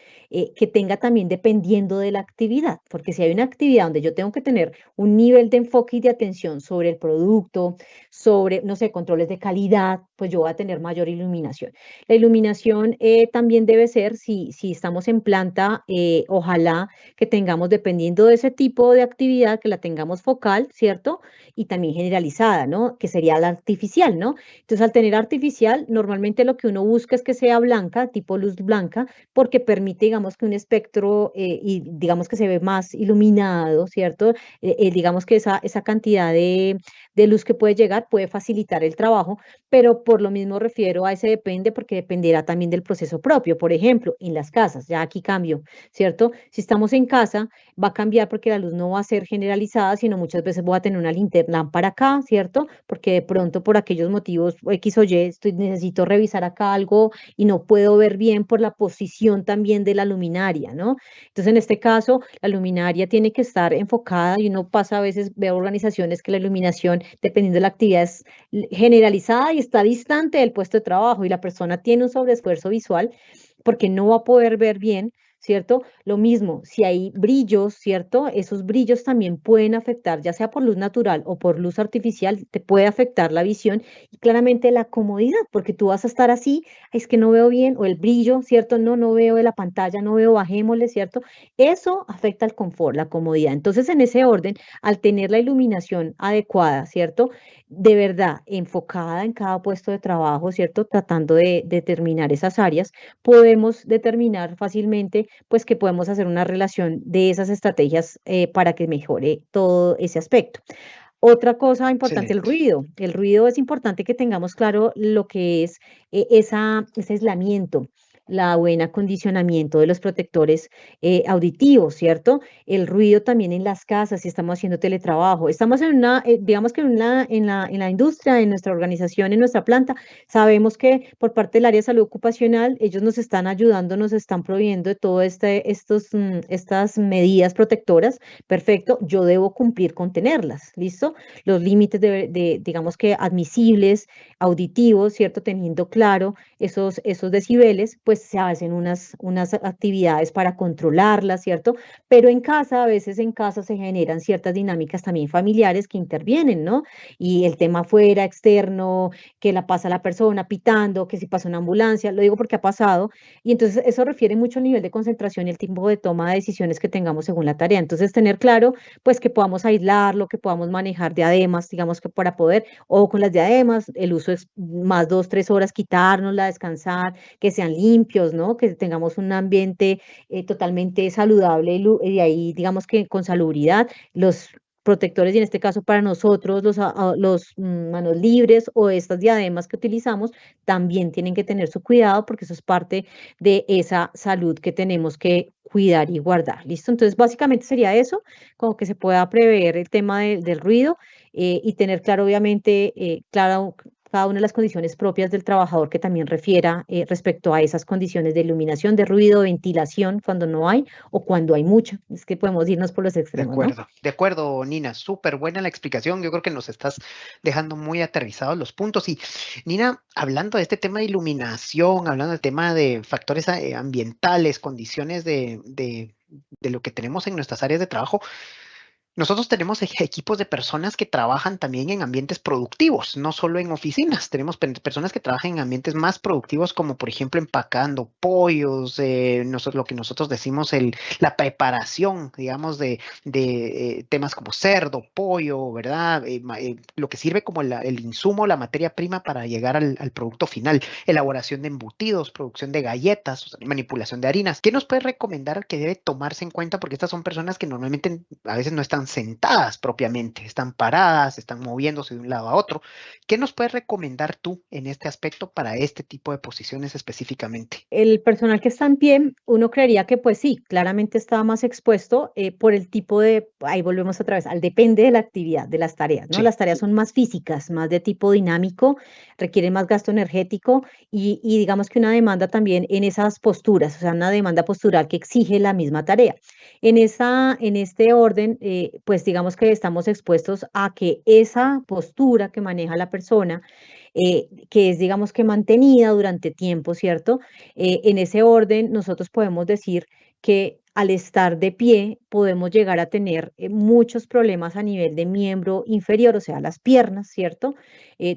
que tenga también dependiendo de la actividad, porque si hay una actividad donde yo tengo que tener un nivel de enfoque y de atención sobre el producto, sobre, no sé, controles de calidad, pues yo voy a tener mayor iluminación. La iluminación también debe ser, si estamos en planta, ojalá que tengamos, dependiendo de ese tipo de actividad, que la tengamos focal, ¿cierto? Y también generalizada, ¿no? Que sería la artificial, ¿no? Entonces, al tener artificial, normalmente lo que uno busca es que sea blanca, tipo luz blanca, porque permite, digamos, que un espectro y digamos que se ve más iluminado, ¿cierto? Digamos que esa cantidad de luz que puede llegar puede facilitar el trabajo, pero por lo mismo refiero a ese depende, porque dependerá también del proceso propio. Por ejemplo, en las casas, ya aquí cambio, ¿cierto? Si estamos en casa, va a cambiar porque la luz no va a ser generalizada, sino muchas veces voy a tener una linterna para acá, ¿cierto? Porque de pronto por aquellos motivos X o Y necesito revisar acá algo y no puedo ver bien por la posición también de la luminaria, ¿no? Entonces, en este caso, la luminaria tiene que estar enfocada y uno pasa a veces, veo organizaciones que la iluminación, dependiendo de la actividad, es generalizada y está distante del puesto de trabajo y la persona tiene un sobreesfuerzo visual porque no va a poder ver bien, ¿cierto? Lo mismo, si hay brillos, ¿cierto? Esos brillos también pueden afectar, ya sea por luz natural o por luz artificial, te puede afectar la visión y claramente la comodidad, porque tú vas a estar así, es que no veo bien, o el brillo, ¿cierto? No veo de la pantalla, no veo, bajémosle, ¿cierto? Eso afecta el confort, la comodidad. Entonces, en ese orden, al tener la iluminación adecuada, ¿cierto? De verdad, enfocada en cada puesto de trabajo, ¿cierto? Tratando de determinar esas áreas, podemos determinar fácilmente pues que podemos hacer una relación de esas estrategias para que mejore todo ese aspecto. Otra cosa importante, el Excelente. ruido. El ruido es importante que tengamos claro lo que es ese aislamiento. la buen acondicionamiento de los protectores auditivos, ¿cierto? El ruido también en las casas, si estamos haciendo teletrabajo. Estamos en una, digamos que en la industria, en nuestra organización, en nuestra planta, sabemos que por parte del área de salud ocupacional, ellos nos están ayudando, nos están proveyendo de todas estas medidas protectoras. Perfecto, yo debo cumplir con tenerlas, ¿listo? Los límites digamos que admisibles, auditivos, ¿cierto? Teniendo claro esos decibeles, pues se hacen unas actividades para controlarlas, ¿cierto? Pero en casa, a veces en casa se generan ciertas dinámicas también familiares que intervienen, ¿no? Y el tema fuera, externo, que la pasa la persona pitando, que si pasa una ambulancia, lo digo porque ha pasado, y entonces eso refiere mucho al nivel de concentración y el tiempo de toma de decisiones que tengamos según la tarea. Entonces, tener claro, pues que podamos aislarlo, que podamos manejar diademas, digamos que para poder, o con las diademas, el uso es más 2, 3 horas, quitárnosla, descansar, que sean limpios, ¿no? Que tengamos un ambiente totalmente saludable y ahí, digamos que con salubridad, los protectores y en este caso para nosotros los manos libres o estas diademas que utilizamos también tienen que tener su cuidado porque eso es parte de esa salud que tenemos que cuidar y guardar. ¿Listo? Entonces, básicamente sería eso, como que se pueda prever el tema del ruido y tener claro, obviamente, claro, cada una de las condiciones propias del trabajador que también refiera respecto a esas condiciones de iluminación, de ruido, ventilación, cuando no hay o cuando hay mucha. Es que podemos irnos por los extremos, ¿no? De acuerdo, Nina, súper buena la explicación. Yo creo que nos estás dejando muy aterrizados los puntos. Y Nina, hablando de este tema de iluminación, hablando del tema de factores ambientales, condiciones de lo que tenemos en nuestras áreas de trabajo, nosotros tenemos equipos de personas que trabajan también en ambientes productivos, no solo en oficinas. Tenemos personas que trabajan en ambientes más productivos, como por ejemplo empacando pollos, lo que nosotros decimos la preparación, digamos, de temas como cerdo, pollo, ¿verdad? Lo que sirve como el insumo, la materia prima para llegar al producto final. Elaboración de embutidos, producción de galletas, o sea, manipulación de harinas. ¿Qué nos puede recomendar que debe tomarse en cuenta? Porque estas son personas que normalmente a veces no están sentadas propiamente, están paradas, están moviéndose de un lado a otro. ¿Qué nos puedes recomendar tú en este aspecto para este tipo de posiciones específicamente? El personal que está en pie, uno creería que pues sí, claramente está más expuesto por el tipo ahí volvemos otra vez, al depende de la actividad, de las tareas, ¿no? Sí, Las tareas son más físicas, más de tipo dinámico, requieren más gasto energético y digamos que una demanda también en esas posturas, o sea, una demanda postural que exige la misma tarea. En este orden, pues digamos que estamos expuestos a que esa postura que maneja la persona, que es digamos que mantenida durante tiempo, ¿cierto? En ese orden, nosotros podemos decir que al estar de pie podemos llegar a tener muchos problemas a nivel de miembro inferior, o sea, las piernas, ¿cierto?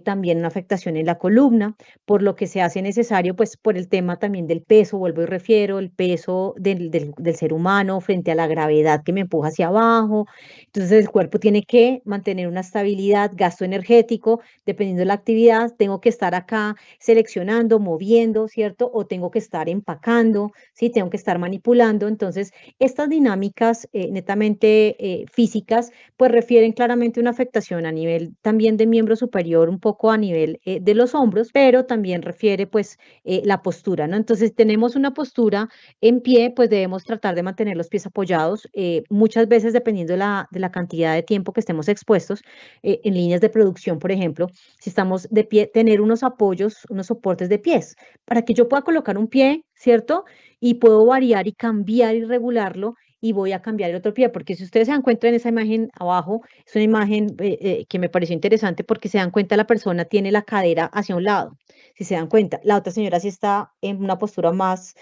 También una afectación en la columna, por lo que se hace necesario, pues por el tema también del peso, vuelvo y refiero, el peso del ser humano frente a la gravedad que me empuja hacia abajo. Entonces el cuerpo tiene que mantener una estabilidad, gasto energético, dependiendo de la actividad, tengo que estar acá seleccionando, moviendo, ¿cierto? O tengo que estar empacando, ¿sí? Tengo que estar manipulando. Entonces, estas dinámicas netamente físicas, pues refieren claramente una afectación a nivel también de miembro superior, un poco a nivel de los hombros, pero también refiere pues la postura, ¿no? Entonces, tenemos una postura en pie, pues debemos tratar de mantener los pies apoyados, muchas veces dependiendo de la cantidad de tiempo que estemos expuestos, en líneas de producción, por ejemplo, si estamos de pie, tener unos apoyos, unos soportes de pies, para que yo pueda colocar un pie, ¿cierto? Y puedo variar y cambiar y regularlo y voy a cambiar el otro pie, porque si ustedes se dan cuenta en esa imagen abajo, es una imagen que me pareció interesante porque se dan cuenta la persona tiene la cadera hacia un lado. Si se dan cuenta, la otra señora sí está en una postura más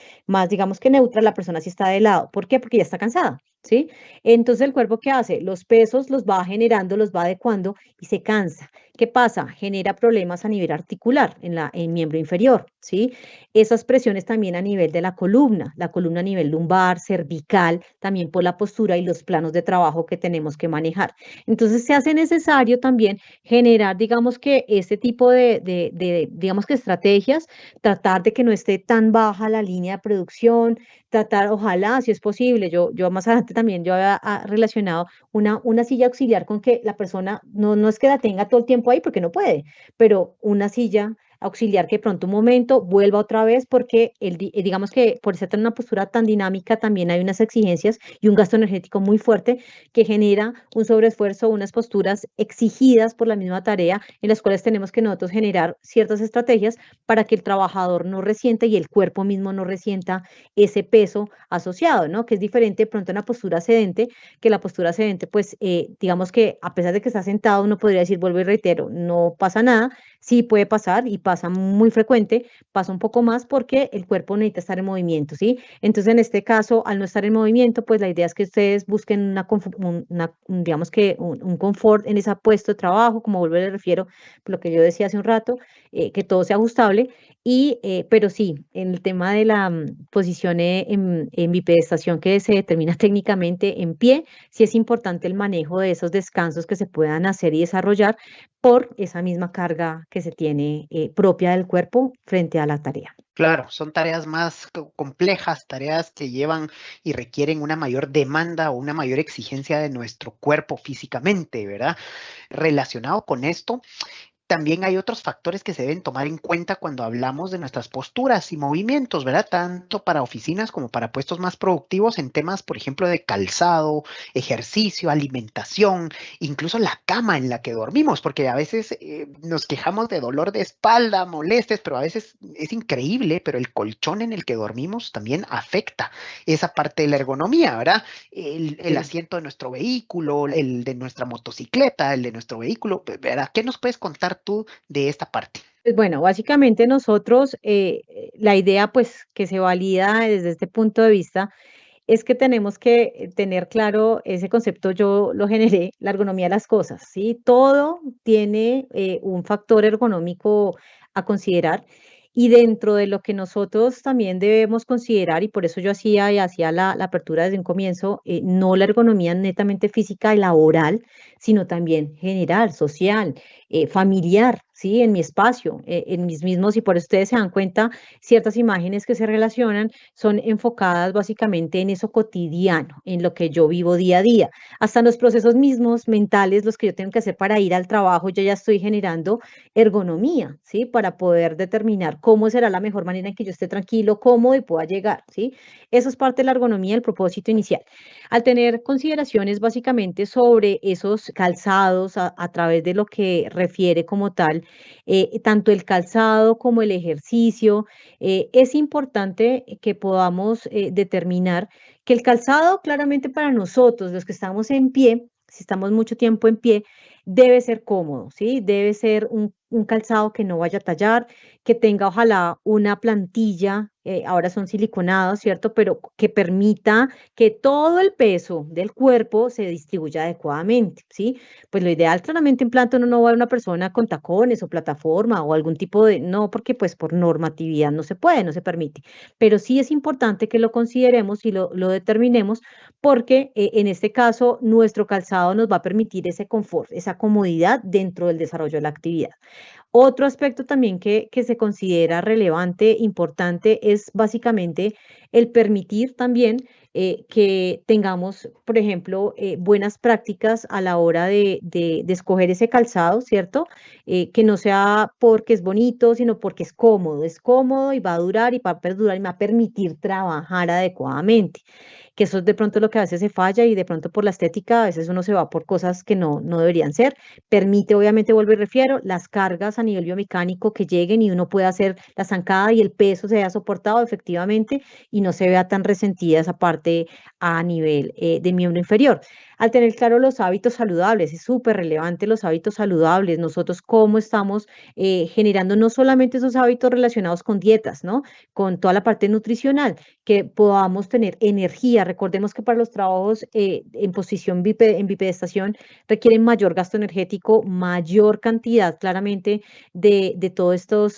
digamos que neutra, la persona sí está de lado. ¿Por qué? Porque ya está cansada, ¿sí? Entonces el cuerpo, ¿qué hace? Los pesos los va generando, los va adecuando y se cansa. ¿Qué pasa? Genera problemas a nivel articular en miembro inferior, ¿sí? Esas presiones también a nivel de la columna a nivel lumbar, cervical, también por la postura y los planos de trabajo que tenemos que manejar. Entonces se hace necesario también generar, digamos que este tipo digamos que estrategias, tratar de que no esté tan baja la línea de producción, tratar, ojalá, si es posible, yo más adelante también yo había relacionado una silla auxiliar con que la persona no es que la tenga todo el tiempo ahí porque no puede, pero una silla auxiliar que de pronto un momento vuelva otra vez, porque digamos que por ser una postura tan dinámica también hay unas exigencias y un gasto energético muy fuerte que genera un sobreesfuerzo, unas posturas exigidas por la misma tarea en las cuales tenemos que nosotros generar ciertas estrategias para que el trabajador no resienta y el cuerpo mismo no resienta ese peso asociado, ¿no? Que es diferente de pronto a una postura sedente, que la postura sedente, pues digamos que a pesar de que está sentado, uno podría decir, vuelvo y reitero, no pasa nada, sí puede pasar y pasa muy frecuente, pasa un poco más porque el cuerpo necesita estar en movimiento, ¿sí? Entonces, en este caso, al no estar en movimiento, pues la idea es que ustedes busquen digamos que un confort en ese puesto de trabajo, como vuelvo y le refiero, lo que yo decía hace un rato, que todo sea ajustable. Pero sí, en el tema de la posición en bipedestación que se determina técnicamente en pie, sí es importante el manejo de esos descansos que se puedan hacer y desarrollar por esa misma carga que se tiene propia del cuerpo frente a la tarea. Claro, son tareas más complejas, tareas que llevan y requieren una mayor demanda o una mayor exigencia de nuestro cuerpo físicamente, ¿verdad? Relacionado con esto, también hay otros factores que se deben tomar en cuenta cuando hablamos de nuestras posturas y movimientos, ¿verdad? Tanto para oficinas como para puestos más productivos en temas, por ejemplo, de calzado, ejercicio, alimentación, incluso la cama en la que dormimos, porque a veces nos quejamos de dolor de espalda, molestias, pero a veces es increíble, pero el colchón en el que dormimos también afecta esa parte de la ergonomía, ¿verdad? El Sí. asiento de nuestro vehículo, el de nuestra motocicleta, el de nuestro vehículo, ¿verdad? ¿Qué nos puedes contar tú de esta parte? Pues bueno, básicamente nosotros, la idea pues que se valida desde este punto de vista es que tenemos que tener claro ese concepto, yo lo generé, la ergonomía de las cosas, ¿sí? Todo tiene un factor ergonómico a considerar y dentro de lo que nosotros también debemos considerar, y por eso yo hacía la apertura desde un comienzo, no la ergonomía netamente física y laboral, sino también general, social, familiar, ¿sí? En mi espacio, en mis mismos, y por eso ustedes se dan cuenta, ciertas imágenes que se relacionan son enfocadas básicamente en eso cotidiano, en lo que yo vivo día a día. Hasta en los procesos mismos mentales, los que yo tengo que hacer para ir al trabajo, yo ya estoy generando ergonomía, ¿sí? Para poder determinar cómo será la mejor manera en que yo esté tranquilo, cómodo y pueda llegar, ¿sí? Eso es parte de la ergonomía, el propósito inicial. Al tener consideraciones básicamente sobre esos calzados a través de lo que refiere como tal, tanto el calzado como el ejercicio, es importante que podamos determinar que el calzado claramente para nosotros, los que estamos en pie, si estamos mucho tiempo en pie, debe ser cómodo, ¿sí? Debe ser un calzado que no vaya a tallar, que tenga ojalá una plantilla, ahora son siliconados, ¿cierto? Pero que permita que todo el peso del cuerpo se distribuya adecuadamente, ¿sí? Pues lo ideal claramente en planta uno no va a ver una persona con tacones o plataforma o algún tipo de, no, porque pues por normatividad no se puede, no se permite, pero sí es importante que lo consideremos y lo determinemos porque en este caso nuestro calzado nos va a permitir ese confort, esa comodidad dentro del desarrollo de la actividad. Otro aspecto también que se considera relevante, importante, es básicamente el permitir también que tengamos, por ejemplo, buenas prácticas a la hora de escoger ese calzado, ¿cierto? Que no sea porque es bonito, sino porque es cómodo y va a durar y va a perdurar y me va a permitir trabajar adecuadamente, que eso es de pronto lo que a veces se falla y de pronto por la estética a veces uno se va por cosas que no deberían ser. Permite, obviamente, vuelvo y refiero, las cargas a nivel biomecánico que lleguen y uno pueda hacer la zancada y el peso se vea soportado efectivamente y no se vea tan resentida esa parte a nivel de miembro inferior. Al tener claro los hábitos saludables, es súper relevante los hábitos saludables, nosotros cómo estamos generando no solamente esos hábitos relacionados con dietas, ¿no? Con toda la parte nutricional, que podamos tener energía. Recordemos que para los trabajos en posición en bipedestación requieren mayor gasto energético, mayor cantidad claramente de todos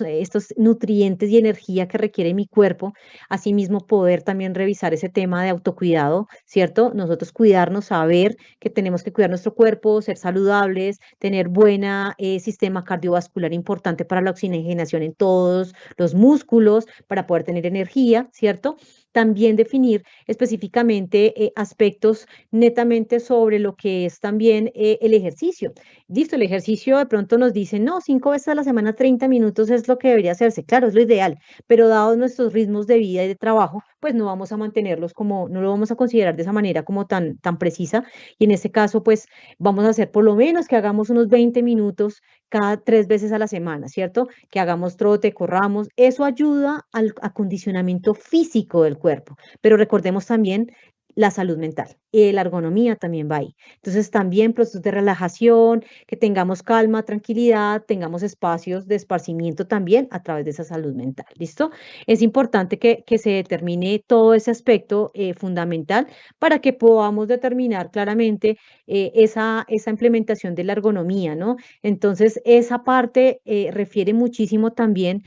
estos nutrientes y energía que requiere mi cuerpo. Asimismo, poder también revisar ese tema de autocuidado, ¿cierto? Nosotros cuidarnos, saber que tenemos que cuidar nuestro cuerpo, ser saludables, tener buena sistema cardiovascular importante para la oxigenación en todos los músculos, para poder tener energía, ¿cierto? también definir específicamente aspectos netamente sobre lo que es también el ejercicio. Listo, el ejercicio de pronto nos dicen, no, 5 veces a la semana, 30 minutos es lo que debería hacerse. Claro, es lo ideal, pero dados nuestros ritmos de vida y de trabajo, pues no vamos a mantenerlos como, no lo vamos a considerar de esa manera como tan precisa. Y en este caso, pues vamos a hacer por lo menos que hagamos unos 20 minutos cada 3 veces a la semana, ¿cierto? Que hagamos trote, corramos. Eso ayuda al acondicionamiento físico del cuerpo, pero recordemos también la salud mental. La ergonomía también va ahí. Entonces, también procesos de relajación, que tengamos calma, tranquilidad, tengamos espacios de esparcimiento también a través de esa salud mental. ¿Listo? Es importante que se determine todo ese aspecto fundamental para que podamos determinar claramente esa implementación de la ergonomía, ¿no? Entonces, esa parte refiere muchísimo también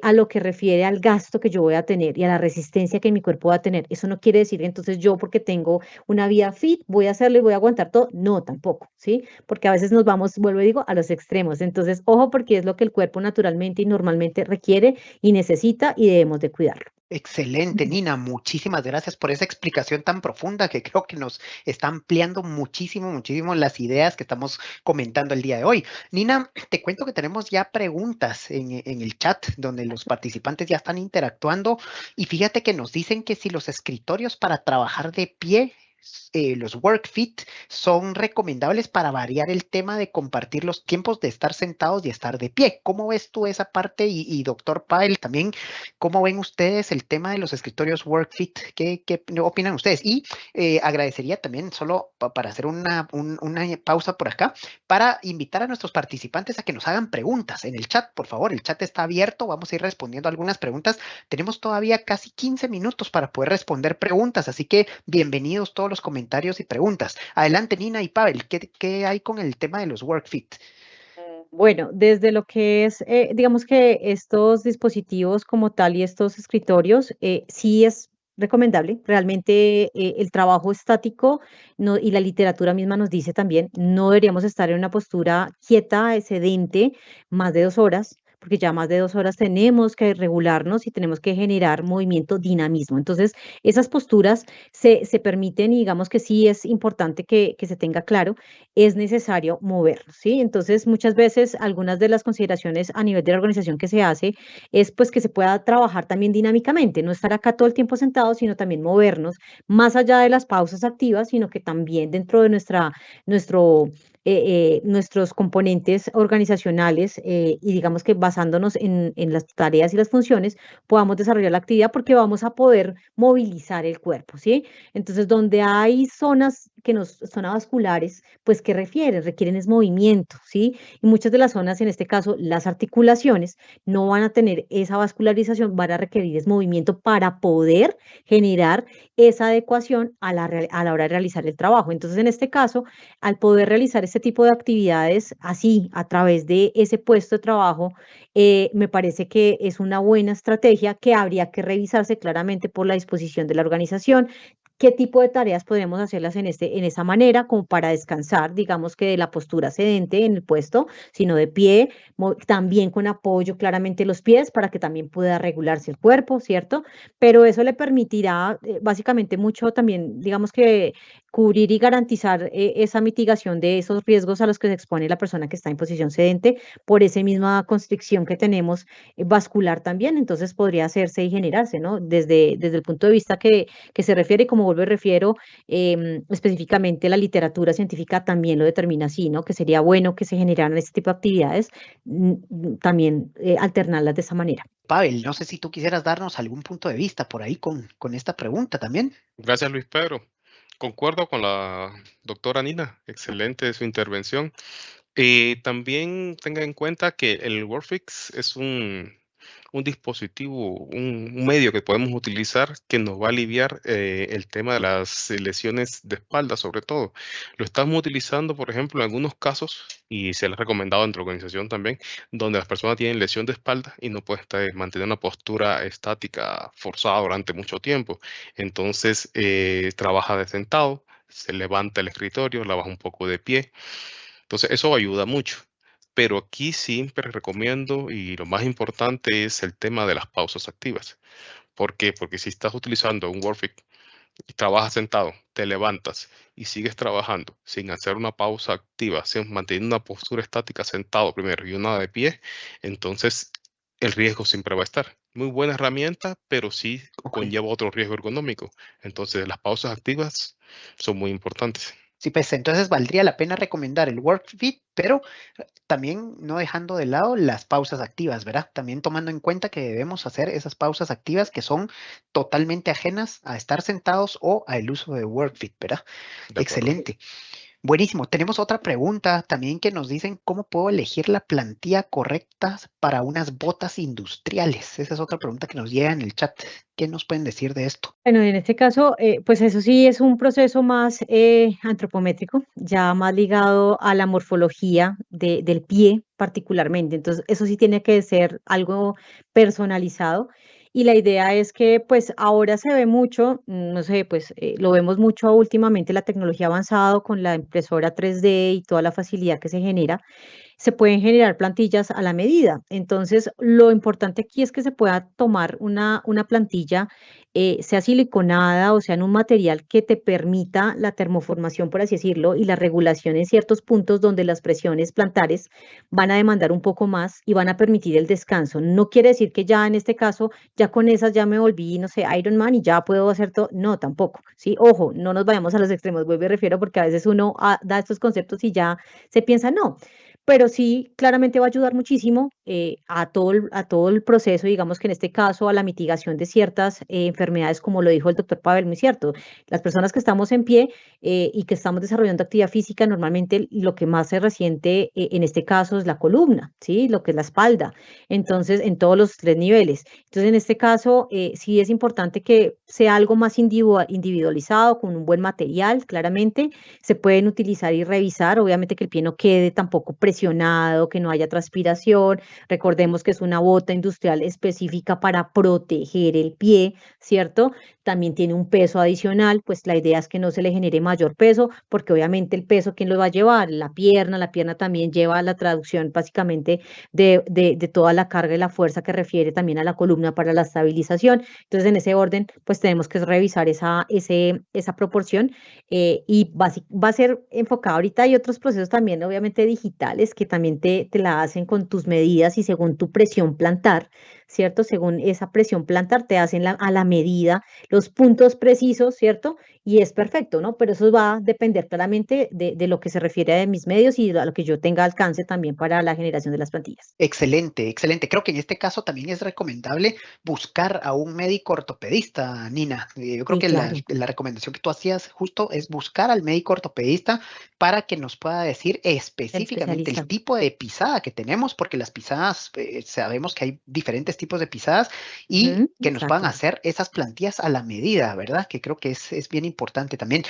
a lo que refiere al gasto que yo voy a tener y a la resistencia que mi cuerpo va a tener. Eso no quiere decir entonces yo porque tengo una vida fit voy a hacerlo y voy a aguantar todo. No, tampoco, ¿sí? Porque a veces nos vamos, vuelvo y digo, a los extremos. Entonces, ojo porque es lo que el cuerpo naturalmente y normalmente requiere y necesita y debemos de cuidarlo. Excelente, Nina. Muchísimas gracias por esa explicación tan profunda que creo que nos está ampliando muchísimo, muchísimo las ideas que estamos comentando el día de hoy. Nina, te cuento que tenemos ya preguntas en el chat donde los participantes ya están interactuando y fíjate que nos dicen que si los escritorios para trabajar de pie, los WorkFit, son recomendables para variar el tema de compartir los tiempos de estar sentados y estar de pie. ¿Cómo ves tú esa parte? Y doctor Pavel, también, ¿cómo ven ustedes el tema de los escritorios WorkFit? ¿Qué opinan ustedes? Y agradecería también, solo para hacer una pausa por acá, para invitar a nuestros participantes a que nos hagan preguntas en el chat, por favor. El chat está abierto, vamos a ir respondiendo algunas preguntas. Tenemos todavía casi 15 minutos para poder responder preguntas, así que bienvenidos todos los comentarios y preguntas. Adelante, Nina y Pavel, ¿qué hay con el tema de los WorkFit? Bueno, desde lo que es, digamos que estos dispositivos como tal y estos escritorios, sí es recomendable. Realmente el trabajo estático y la literatura misma nos dice también, no deberíamos estar en una postura quieta, sedente, más de 2 horas, porque ya más de 2 horas tenemos que regularnos y tenemos que generar movimiento, dinamismo. Entonces, esas posturas se permiten y digamos que sí es importante que se tenga claro es necesario movernos, ¿sí? Entonces, muchas veces algunas de las consideraciones a nivel de la organización que se hace es pues que se pueda trabajar también dinámicamente, no estar acá todo el tiempo sentado, sino también movernos más allá de las pausas activas, sino que también dentro de nuestros componentes organizacionales y digamos que basándonos en las tareas y las funciones, podamos desarrollar la actividad porque vamos a poder movilizar el cuerpo, ¿sí? Entonces, donde hay zonas zonas vasculares, pues, ¿qué refieren? Requieren es movimiento, ¿sí? Y muchas de las zonas, en este caso, las articulaciones, no van a tener esa vascularización, van a requerir es movimiento para poder generar esa adecuación a la hora de realizar el trabajo. Entonces, en este caso, al poder realizar este tipo de actividades así, a través de ese puesto de trabajo, me parece que es una buena estrategia que habría que revisarse claramente por la disposición de la organización. ¿Qué tipo de tareas podríamos hacerlas en esa manera, como para descansar, digamos que de la postura sedente en el puesto, sino de pie, también con apoyo claramente los pies para que también pueda regularse el cuerpo, ¿cierto? Pero eso le permitirá básicamente mucho también, digamos que cubrir y garantizar esa mitigación de esos riesgos a los que se expone la persona que está en posición sedente por esa misma constricción que tenemos vascular también, entonces podría hacerse y generarse, ¿no? Desde el punto de vista que se refiere, como vuelvo y refiero, específicamente la literatura científica también lo determina así, ¿no? Que sería bueno que se generaran este tipo de actividades, también alternarlas de esa manera. Pavel, no sé si tú quisieras darnos algún punto de vista por ahí con esta pregunta también. Gracias, Luis Pedro. Concuerdo con la doctora Nina. Excelente su intervención. También tenga en cuenta que el Wordfix es un dispositivo, un medio que podemos utilizar que nos va a aliviar el tema de las lesiones de espalda, sobre todo. Lo estamos utilizando, por ejemplo, en algunos casos, y se les ha recomendado entre la organización también, donde las personas tienen lesión de espalda y no pueden mantener una postura estática forzada durante mucho tiempo. Entonces, trabaja de sentado, se levanta el escritorio, la baja un poco de pie. Entonces, eso ayuda mucho. Pero aquí siempre recomiendo, y lo más importante es el tema de las pausas activas, ¿Por qué? Porque si estás utilizando un WorkFit y trabajas sentado, te levantas y sigues trabajando sin hacer una pausa activa, sin manteniendo una postura estática sentado primero y una de pie, entonces el riesgo siempre va a estar. Muy buena herramienta, pero sí Ok. conlleva otro riesgo ergonómico. Entonces las pausas activas son muy importantes. Sí, pues entonces valdría la pena recomendar el WorkFit, pero también no dejando de lado las pausas activas, ¿verdad? También tomando en cuenta que debemos hacer esas pausas activas que son totalmente ajenas a estar sentados o al uso de WorkFit, ¿verdad? De acuerdo. Excelente. Buenísimo. Tenemos otra pregunta también que nos dicen cómo puedo elegir la plantilla correcta para unas botas industriales. Esa es otra pregunta que nos llega en el chat. ¿Qué nos pueden decir de esto? Bueno, en este caso, pues eso sí es un proceso más antropométrico, ya más ligado a la morfología del pie particularmente. Entonces, eso sí tiene que ser algo personalizado. Y la idea es que, pues ahora se ve mucho, no sé, pues lo vemos mucho últimamente, la tecnología ha avanzado con la impresora 3D y toda la facilidad que se genera, se pueden generar plantillas a la medida. Entonces, lo importante aquí es que se pueda tomar una plantilla, sea siliconada o sea en un material que te permita la termoformación, por así decirlo, y la regulación en ciertos puntos donde las presiones plantares van a demandar un poco más y van a permitir el descanso. No quiere decir que ya en este caso, ya con esas ya me volví, no sé, Iron Man y ya puedo hacer todo. No, tampoco. Sí, ojo, no nos vayamos a los extremos, vuelvo y refiero, porque a veces uno da estos conceptos y ya se piensa, no, pero sí claramente va a ayudar muchísimo a todo el proceso, digamos que en este caso a la mitigación de ciertas enfermedades, como lo dijo el doctor Pavel, muy cierto. Las personas que estamos en pie y que estamos desarrollando actividad física, normalmente lo que más se resiente en este caso es la columna, ¿sí? Lo que es la espalda. Entonces, en todos los tres niveles. Entonces, en este caso, sí es importante que sea algo más individualizado, con un buen material, claramente se pueden utilizar y revisar, obviamente que el pie no quede tampoco presionado, que no haya transpiración. Recordemos que es una bota industrial específica para proteger el pie, ¿cierto? También tiene un peso adicional, pues la idea es que no se le genere mayor peso, porque obviamente el peso, ¿quién lo va a llevar? La pierna también lleva la traducción básicamente de toda la carga y la fuerza que refiere también a la columna para la estabilización. Entonces, en ese orden, pues tenemos que revisar esa proporción y va a ser enfocado. Ahorita hay otros procesos también, obviamente digitales, que también te la hacen con tus medidas y según tu presión plantar, ¿cierto? Según esa presión plantar te hacen a la medida los puntos precisos, ¿cierto? Y es perfecto, ¿no? Pero eso va a depender claramente de lo que se refiere a mis medios y a lo que yo tenga alcance también para la generación de las plantillas. Excelente, excelente. Creo que en este caso también es recomendable buscar a un médico ortopedista, Nina. Yo creo Sí, que claro, la recomendación que tú hacías justo es buscar al médico ortopedista para que nos pueda decir el específicamente el especialista. tipo de pisada que tenemos, porque las pisadas, sabemos que hay diferentes tipos de pisadas y Ujú, que nos puedan exacto. hacer esas plantillas a la medida, ¿verdad? Que creo que es bien importante también.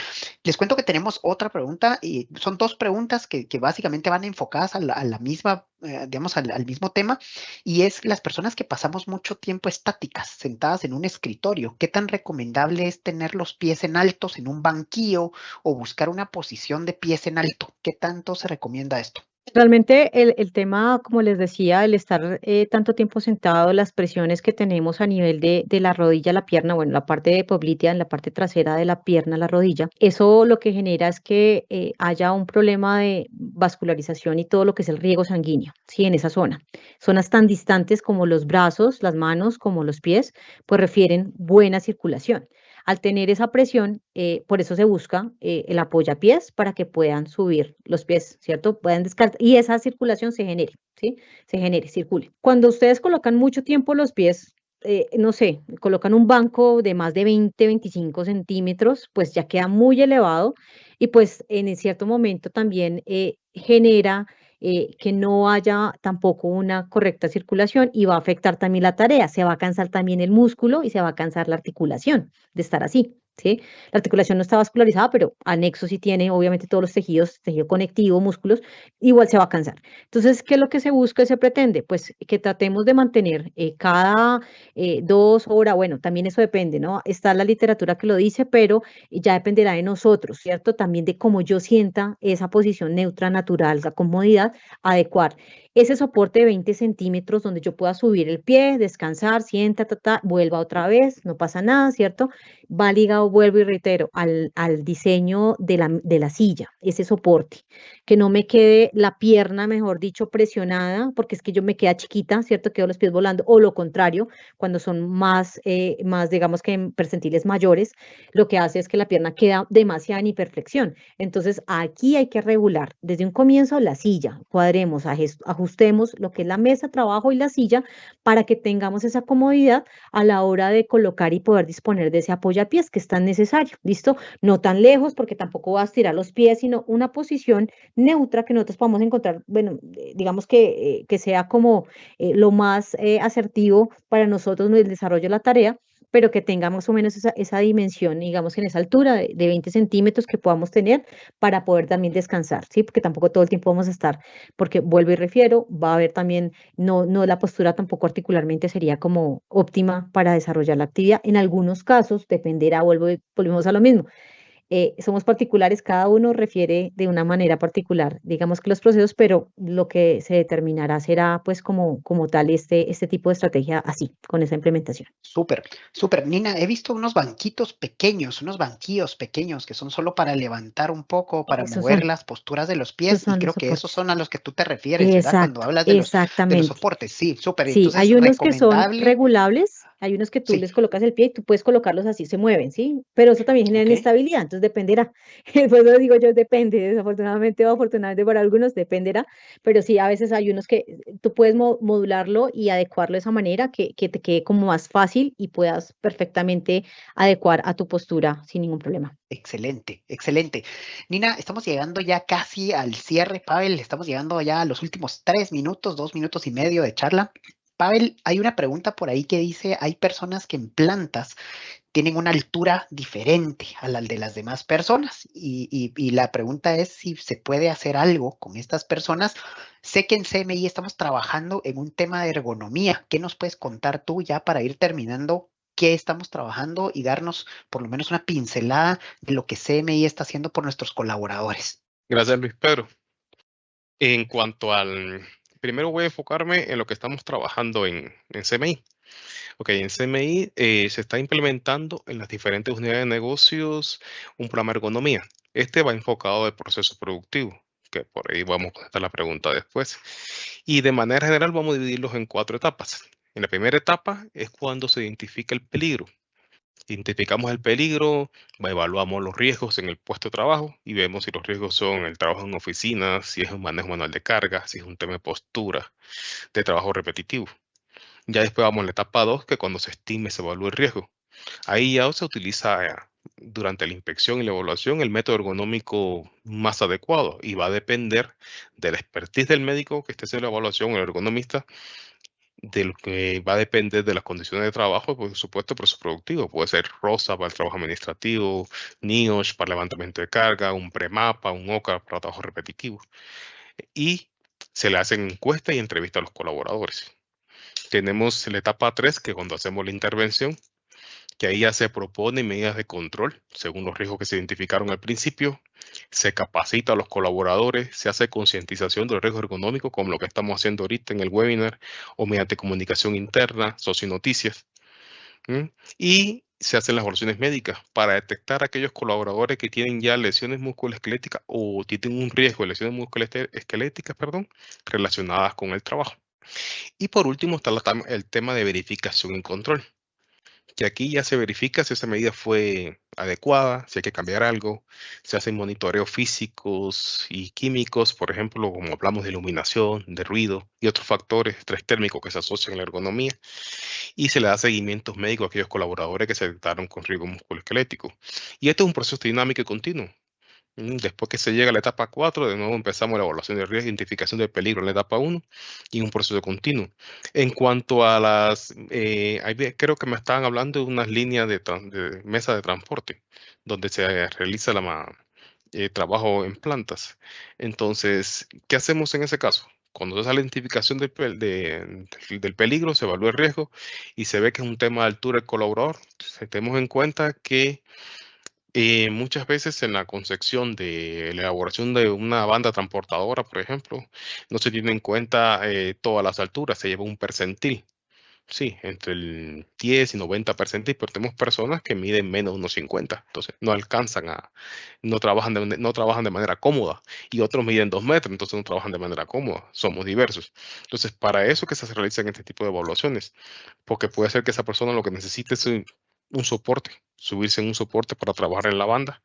Les cuento que tenemos otra pregunta y son dos preguntas que básicamente van enfocadas a la misma, digamos, al mismo tema, y es las personas que pasamos mucho tiempo estáticas, sentadas en un escritorio. ¿Qué tan recomendable es tener los pies en altos en un banquillo o buscar una posición de pies en alto? ¿Qué tanto se recomienda esto? Realmente el tema, como les decía, el estar tanto tiempo sentado, las presiones que tenemos a nivel de la rodilla, la pierna, bueno, la parte de poplitea, en la parte trasera de la pierna, la rodilla, eso lo que genera es que haya un problema de vascularización y todo lo que es el riego sanguíneo, ¿sí? En esa zona. Zonas tan distantes como los brazos, las manos, como los pies, pues refieren buena circulación. Al tener esa presión, por eso se busca el apoyapiés para que puedan subir los pies, ¿cierto? Puedan descartar y esa circulación se genere, ¿sí? Se genere, circule. Cuando ustedes colocan mucho tiempo los pies, no sé, colocan un banco de más de 20, 25 centímetros, pues ya queda muy elevado y pues en cierto momento también genera que no haya tampoco una correcta circulación y va a afectar también la tarea. Se va a cansar también el músculo y se va a cansar la articulación de estar así, ¿sí? La articulación no está vascularizada, pero anexo sí tiene, obviamente, todos los tejidos, tejido conectivo, músculos, igual se va a cansar. Entonces, ¿qué es lo que se busca y se pretende? Pues que tratemos de mantener cada 2 horas, bueno, también eso depende, ¿no? Está la literatura que lo dice, pero ya dependerá de nosotros, ¿cierto? También de cómo yo sienta esa posición neutra, natural, la comodidad, adecuar. ese soporte de 20 centímetros donde yo pueda subir el pie, descansar, sienta, vuelva otra vez, no pasa nada, ¿cierto? Va ligado, vuelvo y reitero, al diseño de la silla, ese soporte, que no me quede la pierna, mejor dicho, presionada, porque es que yo me queda chiquita, ¿cierto? Quedo los pies volando, o lo contrario, cuando son más digamos que en percentiles mayores, lo que hace es que la pierna queda demasiado en hiperflexión. Entonces, aquí hay que regular desde un comienzo la silla, cuadremos, ajustemos lo que es la mesa, trabajo y la silla para que tengamos esa comodidad a la hora de colocar y poder disponer de ese apoyapiés que es tan necesario, ¿listo? No tan lejos porque tampoco vas a estirar los pies, sino una posición neutra que nosotros podamos encontrar, bueno, digamos que sea como lo más asertivo para nosotros en el desarrollo de la tarea, pero que tenga más o menos esa dimensión, digamos, en esa altura de 20 centímetros que podamos tener para poder también descansar, ¿sí? Porque tampoco todo el tiempo vamos a estar, porque vuelvo y refiero, va a haber también, no la postura tampoco articularmente sería como óptima para desarrollar la actividad. En algunos casos dependerá, volvemos a lo mismo, somos particulares, cada uno refiere de una manera particular, digamos que los procesos, pero lo que se determinará será pues como tal este tipo de estrategia así, con esa implementación. Súper, súper. Nina, he visto unos banquitos pequeños, unos banquillos pequeños que son solo para levantar un poco, para Esos mover son, las posturas de los esos pies, y son los creo que esos soportes. son a los que tú te refieres, ¿verdad? Cuando Exacto, hablas de los exactamente. soportes. Sí, súper. Sí, Entonces, hay unos que son recomendable. regulables, hay unos que tú Sí, les colocas el pie y tú puedes colocarlos así, se mueven, ¿sí? Pero eso también genera ok. inestabilidad, entonces dependerá. Por eso digo yo, depende, desafortunadamente o afortunadamente para algunos dependerá, pero sí, a veces hay unos que tú puedes modularlo y adecuarlo de esa manera que te quede como más fácil y puedas perfectamente adecuar a tu postura sin ningún problema. Excelente, excelente. Nina, estamos llegando ya casi al cierre, Pavel. Estamos llegando ya a los últimos 3 minutos, 2 minutos y medio de charla. Pavel, hay una pregunta por ahí que dice, hay personas que en plantas tienen una altura diferente a la de las demás personas y la pregunta es si se puede hacer algo con estas personas. Sé que en CMI estamos trabajando en un tema de ergonomía. ¿Qué nos puedes contar tú ya para ir terminando? ¿Qué estamos trabajando y darnos por lo menos una pincelada de lo que CMI está haciendo por nuestros colaboradores? Gracias, Luis Pedro. En cuanto primero voy a enfocarme en lo que estamos trabajando en CMI. Ok, en CMI se está implementando en las diferentes unidades de negocios un programa de ergonomía. Este va enfocado al proceso productivo, que por ahí vamos a contestar la pregunta después. Y de manera general vamos a dividirlos en 4 etapas. En la primera etapa es cuando se identifica el peligro. Identificamos el peligro, evaluamos los riesgos en el puesto de trabajo y vemos si los riesgos son el trabajo en oficina, si es un manejo manual de carga, si es un tema de postura, de trabajo repetitivo. Ya después vamos a la etapa 2, que cuando se estime, se evalúa el riesgo. Ahí ya se utiliza durante la inspección y la evaluación el método ergonómico más adecuado y va a depender de la expertise del médico que esté haciendo la evaluación, el ergonomista, de lo que va a depender de las condiciones de trabajo y por supuesto el proceso productivo. Puede ser ROSA para el trabajo administrativo, NIOSH para levantamiento de carga, un PREMAPA, un OCA para trabajo repetitivo. Y se le hacen encuestas y entrevistas a los colaboradores. Tenemos la etapa 3, que cuando hacemos la intervención, que ahí ya se proponen medidas de control según los riesgos que se identificaron al principio, se capacita a los colaboradores, se hace concientización de los riesgos ergonómicos, como lo que estamos haciendo ahorita en el webinar, o mediante comunicación interna, socionoticias, ¿m? Y se hacen las evaluaciones médicas para detectar a aquellos colaboradores que tienen ya lesiones musculoesqueléticas o tienen un riesgo de lesiones musculoesqueléticas, relacionadas con el trabajo. Y por último está el tema de verificación y control, que aquí ya se verifica si esa medida fue adecuada, si hay que cambiar algo, se hacen monitoreos físicos y químicos, por ejemplo, como hablamos de iluminación, de ruido y otros factores, estrés térmico que se asocian a la ergonomía, y se le da seguimientos médicos a aquellos colaboradores que se detectaron con riesgo musculoesquelético. Y este es un proceso dinámico y continuo. Después que se llega a la etapa 4, de nuevo empezamos la evaluación de riesgo, identificación del peligro en la etapa 1 y un proceso continuo. En cuanto a creo que me estaban hablando de unas líneas de mesa de transporte, donde se realiza trabajo en plantas. Entonces, ¿qué hacemos en ese caso? Cuando se hace la identificación del peligro, se evalúa el riesgo y se ve que es un tema de altura del colaborador. Tenemos en cuenta que Muchas veces en la concepción de la elaboración de una banda transportadora, por ejemplo, no se tiene en cuenta todas las alturas, se lleva un percentil. Sí, entre el 10 y 90 percentil, pero tenemos personas que miden menos de unos 50, entonces no alcanzan no no trabajan de manera cómoda, y otros miden 2 metros, entonces no trabajan de manera cómoda, somos diversos. Entonces, para eso que se realizan este tipo de evaluaciones, porque puede ser que esa persona lo que necesite es un soporte, subirse en un soporte para trabajar en la banda,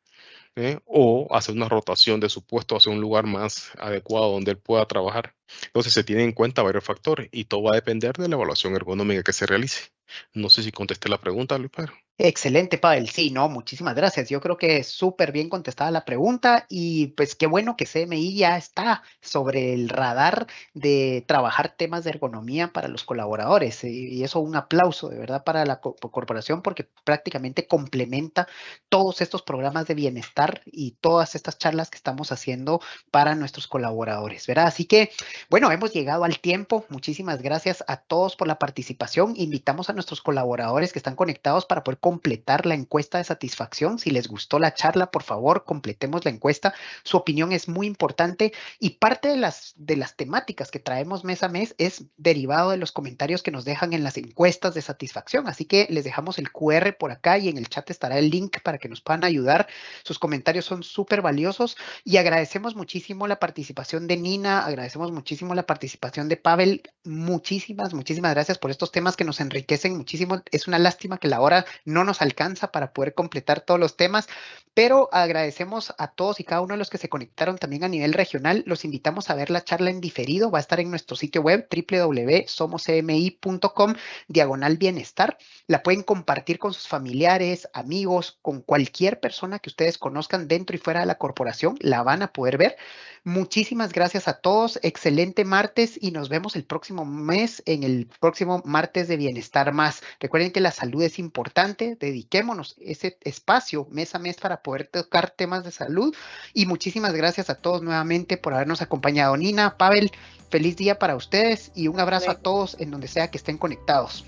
o hacer una rotación de su puesto hacia un lugar más adecuado donde él pueda trabajar. Entonces se tienen en cuenta varios factores y todo va a depender de la evaluación ergonómica que se realice. No sé si contesté la pregunta, Luis Pedro. Excelente, Pavel. Sí, no, muchísimas gracias. Yo creo que es súper bien contestada la pregunta y pues qué bueno que CMI ya está sobre el radar de trabajar temas de ergonomía para los colaboradores. Y eso un aplauso de verdad para la corporación porque prácticamente complementa todos estos programas de bienestar y todas estas charlas que estamos haciendo para nuestros colaboradores, ¿verdad? Así que, bueno, hemos llegado al tiempo. Muchísimas gracias a todos por la participación. Invitamos a nuestros colaboradores que están conectados para poder completar la encuesta de satisfacción. Si les gustó la charla, por favor, completemos la encuesta. Su opinión es muy importante y parte de las temáticas que traemos mes a mes es derivado de los comentarios que nos dejan en las encuestas de satisfacción. Así que les dejamos el QR por acá y en el chat estará el link para que nos puedan ayudar. Sus comentarios son súper valiosos y agradecemos muchísimo la participación de Nina, agradecemos muchísimo la participación de Pavel. Muchísimas gracias por estos temas que nos enriquecen muchísimo. Es una lástima que la hora no nos alcanza para poder completar todos los temas, pero agradecemos a todos y cada uno de los que se conectaron también a nivel regional. Los invitamos a ver la charla en diferido. Va a estar en nuestro sitio web www.somoscmi.com/bienestar. La pueden compartir con sus familiares, amigos, con cualquier persona que ustedes conozcan dentro y fuera de la corporación. La van a poder ver. Muchísimas gracias a todos. Excelente martes y nos vemos el próximo mes en el próximo martes de Bienestar Más. Recuerden que la salud es importante. Dediquémonos ese espacio mes a mes para poder tocar temas de salud. Y muchísimas gracias a todos nuevamente por habernos acompañado. Nina, Pavel, feliz día para ustedes y un abrazo a todos en donde sea que estén conectados.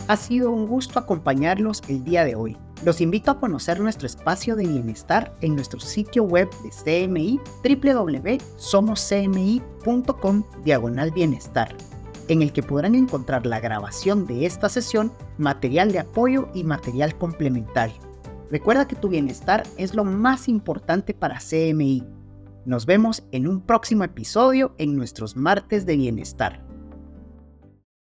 Ha sido un gusto acompañarlos el día de hoy. Los invito a conocer nuestro espacio de bienestar en nuestro sitio web de CMI, www.somoscmi.com/bienestar, en el que podrán encontrar la grabación de esta sesión, material de apoyo y material complementario. Recuerda que tu bienestar es lo más importante para CMI. Nos vemos en un próximo episodio en nuestros martes de bienestar.